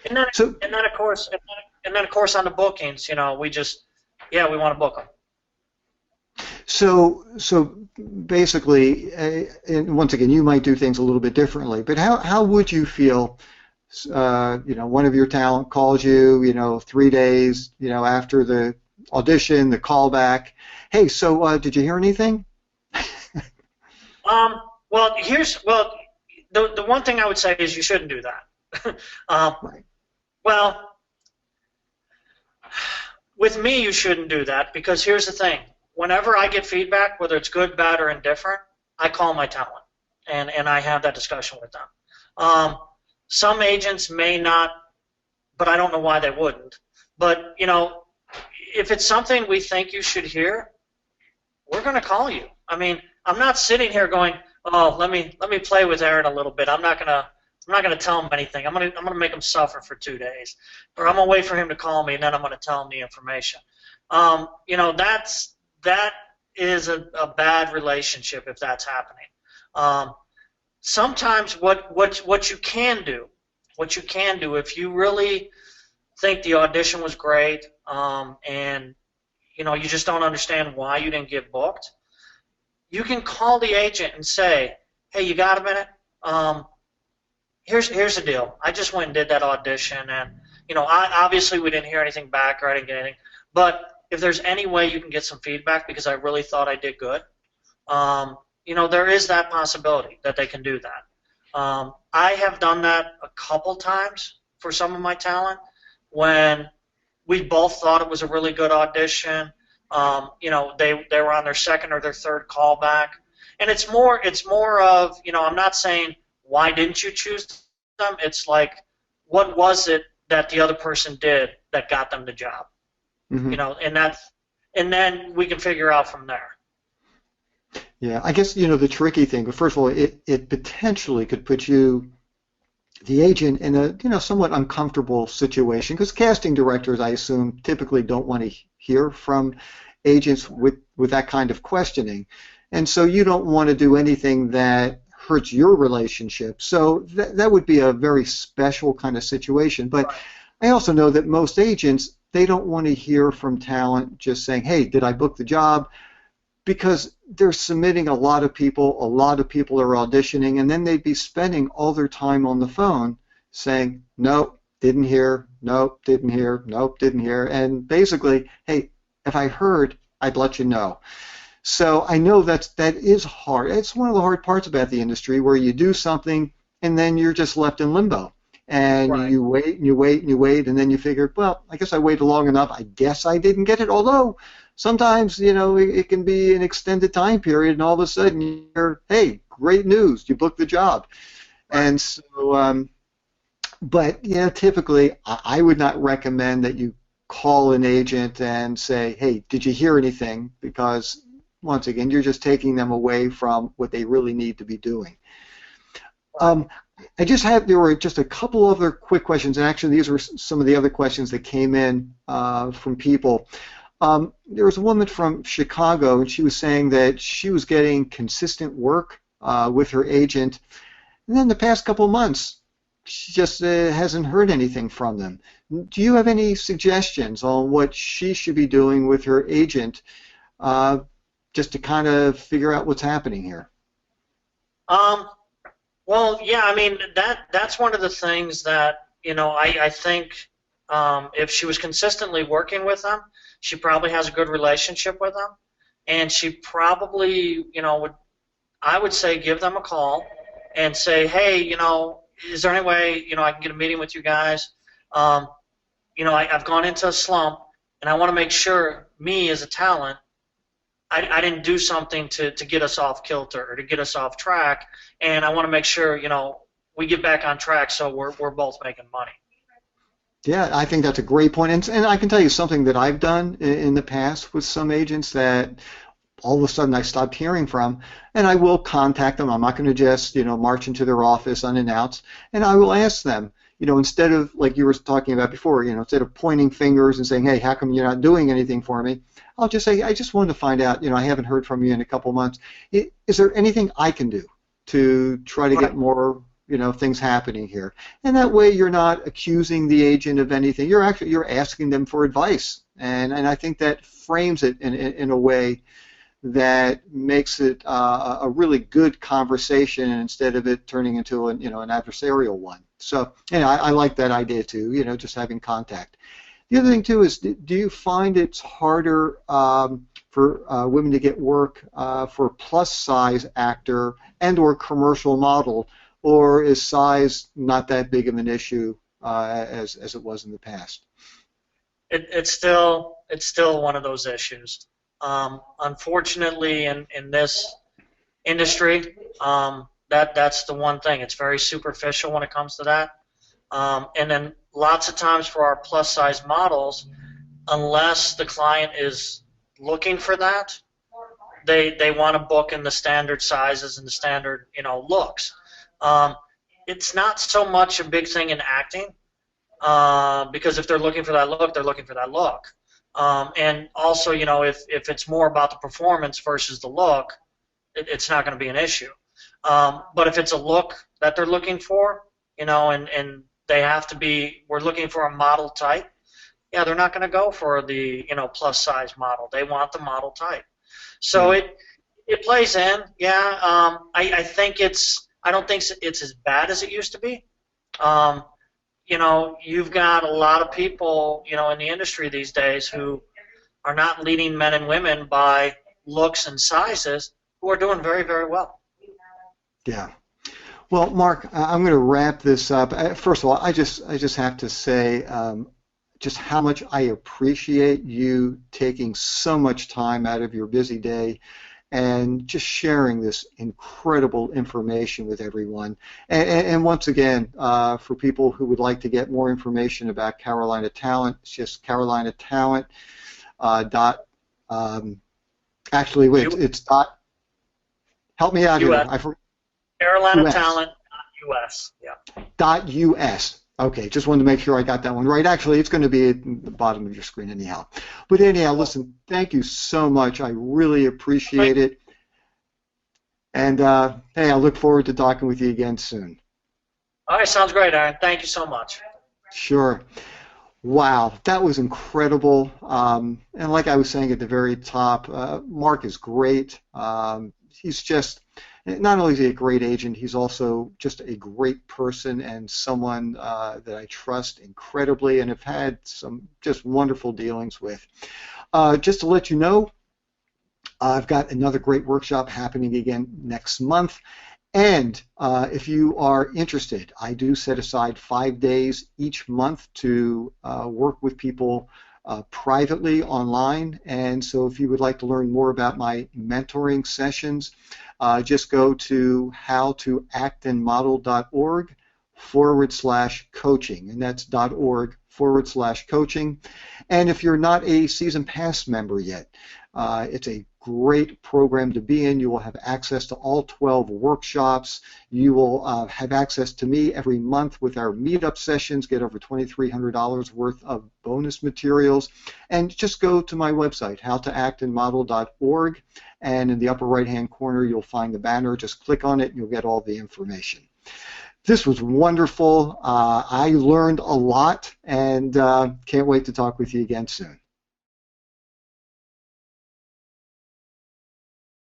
And then of course on the bookings, we just we want to book them. So basically, and once again, you might do things a little bit differently, but how would you feel, one of your talent calls you, 3 days, after the audition, the callback, hey, so did you hear anything? Well, the one thing I would say is you shouldn't do that. Right. Well, with me, you shouldn't do that because here's the thing. Whenever I get feedback, whether it's good, bad, or indifferent, I call my talent, and I have that discussion with them. Some agents may not, but I don't know why they wouldn't. But, if it's something we think you should hear, we're going to call you. I mean, I'm not sitting here going, oh, let me play with Aaron a little bit. I'm not gonna tell him anything. I'm gonna make him suffer for 2 days, or I'm gonna wait for him to call me and then I'm gonna tell him the information. That is a bad relationship if that's happening. Sometimes what you can do if you really think the audition was great and you just don't understand why you didn't get booked, you can call the agent and say, hey, you got a minute? Here's the deal. I just went and did that audition, and obviously we didn't hear anything back, or I didn't get anything. But if there's any way you can get some feedback because I really thought I did good, there is that possibility that they can do that. I have done that a couple times for some of my talent when we both thought it was a really good audition. They were on their second or their third callback, and it's more of I'm not saying why didn't you choose them. It's like what was it that the other person did that got them the job, Mm-hmm. and then we can figure out from there. Yeah, I guess the tricky thing. But first of all, it potentially could put you, the agent, in a somewhat uncomfortable situation because casting directors, I assume, typically don't want to hear from agents with that kind of questioning, and so you don't want to do anything that hurts your relationship. So that would be a very special kind of situation. But I also know that most agents, they don't want to hear from talent just saying, hey, did I book the job? Because they're submitting a lot of people are auditioning, and then they'd be spending all their time on the phone saying, nope, didn't hear, nope, didn't hear, nope, didn't hear, and basically, hey, if I heard, I'd let you know. So I know that is hard. It's one of the hard parts about the industry where you do something and then you're just left in limbo. And Right. you wait and you wait and you wait, and then you figure, well, I guess I waited long enough. I guess I didn't get it. Although sometimes, it can be an extended time period, and all of a sudden you're, hey, great news, you booked the job. And so, but typically I would not recommend that you call an agent and say, hey, did you hear anything? Because once again, you're just taking them away from what they really need to be doing. There were just a couple other quick questions, and actually these were some of the other questions that came in from people. There was a woman from Chicago, and she was saying that she was getting consistent work with her agent, and then the past couple of months, she just hasn't heard anything from them. Do you have any suggestions on what she should be doing with her agent just to kind of figure out what's happening here? Well, yeah, I mean, that's one of the things that, I think if she was consistently working with them, she probably has a good relationship with them, and she probably, I would say give them a call and say, hey, is there any way, I can get a meeting with you guys? I've gone into a slump, and I want to make sure me as a talent, I didn't do something to get us off kilter or to get us off track, and I want to make sure, we get back on track so we're both making money. Yeah, I think that's a great point, and I can tell you something that I've done in the past with some agents that all of a sudden I stopped hearing from, and I will contact them. I'm not going to just march into their office unannounced, and I will ask them, instead of, like you were talking about before, instead of pointing fingers and saying, hey, how come you're not doing anything for me? I'll just say, I just wanted to find out, I haven't heard from you in a couple months. Is there anything I can do to try to get more, things happening here? And that way you're not accusing the agent of anything. You're asking them for advice. And I think that frames it in a way that makes it a really good conversation instead of it turning into an adversarial one. So, I like that idea too, just having contact. The other thing too is, do you find it's harder for women to get work for plus size actor and or commercial model, or is size not that big of an issue as it was in the past? It's still one of those issues. Unfortunately, in this industry, that's the one thing. It's very superficial when it comes to that. And then lots of times for our plus size models, unless the client is looking for that, they want to book in the standard sizes and the standard looks. It's not so much a big thing in acting, because if they're looking for that look, they're looking for that look. And also, if it's more about the performance versus the look, it's not going to be an issue. But if it's a look that they're looking for, and they have to be, we're looking for a model type, yeah, they're not going to go for the, plus size model. They want the model type. So it plays in, yeah. I think I don't think it's as bad as it used to be. You've got a lot of people, in the industry these days who are not leading men and women by looks and sizes, who are doing very, very well. Yeah. Well, Mark, I'm going to wrap this up. First of all, I just have to say just how much I appreciate you taking so much time out of your busy day and just sharing this incredible information with everyone. And once again, for people who would like to get more information about Carolina Talent, it's just Carolina Talent actually, wait, it's dot. Help me out US. here. Carolina Talent.us. Yeah. .us. Okay, just wanted to make sure I got that one right. Actually, it's going to be at the bottom of your screen anyhow. But anyhow, listen, thank you so much. I really appreciate it. And, hey, I look forward to talking with you again soon. All right, sounds great, Aaron. Thank you so much. Sure. Wow, that was incredible. And like I was saying at the very top, Mark is great. He's just... Not only is he a great agent, he's also just a great person and someone that I trust incredibly and have had some just wonderful dealings with. Just to let you know, I've got another great workshop happening again next month. And if you are interested, I do set aside 5 days each month to work with people privately online. And so if you would like to learn more about my mentoring sessions, just go to howtoactandmodel.org/coaching, and that's .org/coaching. And if you're not a Season Pass member yet, it's a great program to be in. You will have access to all 12 workshops. You will have access to me every month with our meetup sessions, get over $2,300 worth of bonus materials. And just go to my website, howtoactandmodel.org, and in the upper right-hand corner you'll find the banner. Just click on it and you'll get all the information. This was wonderful. I learned a lot, and can't wait to talk with you again soon.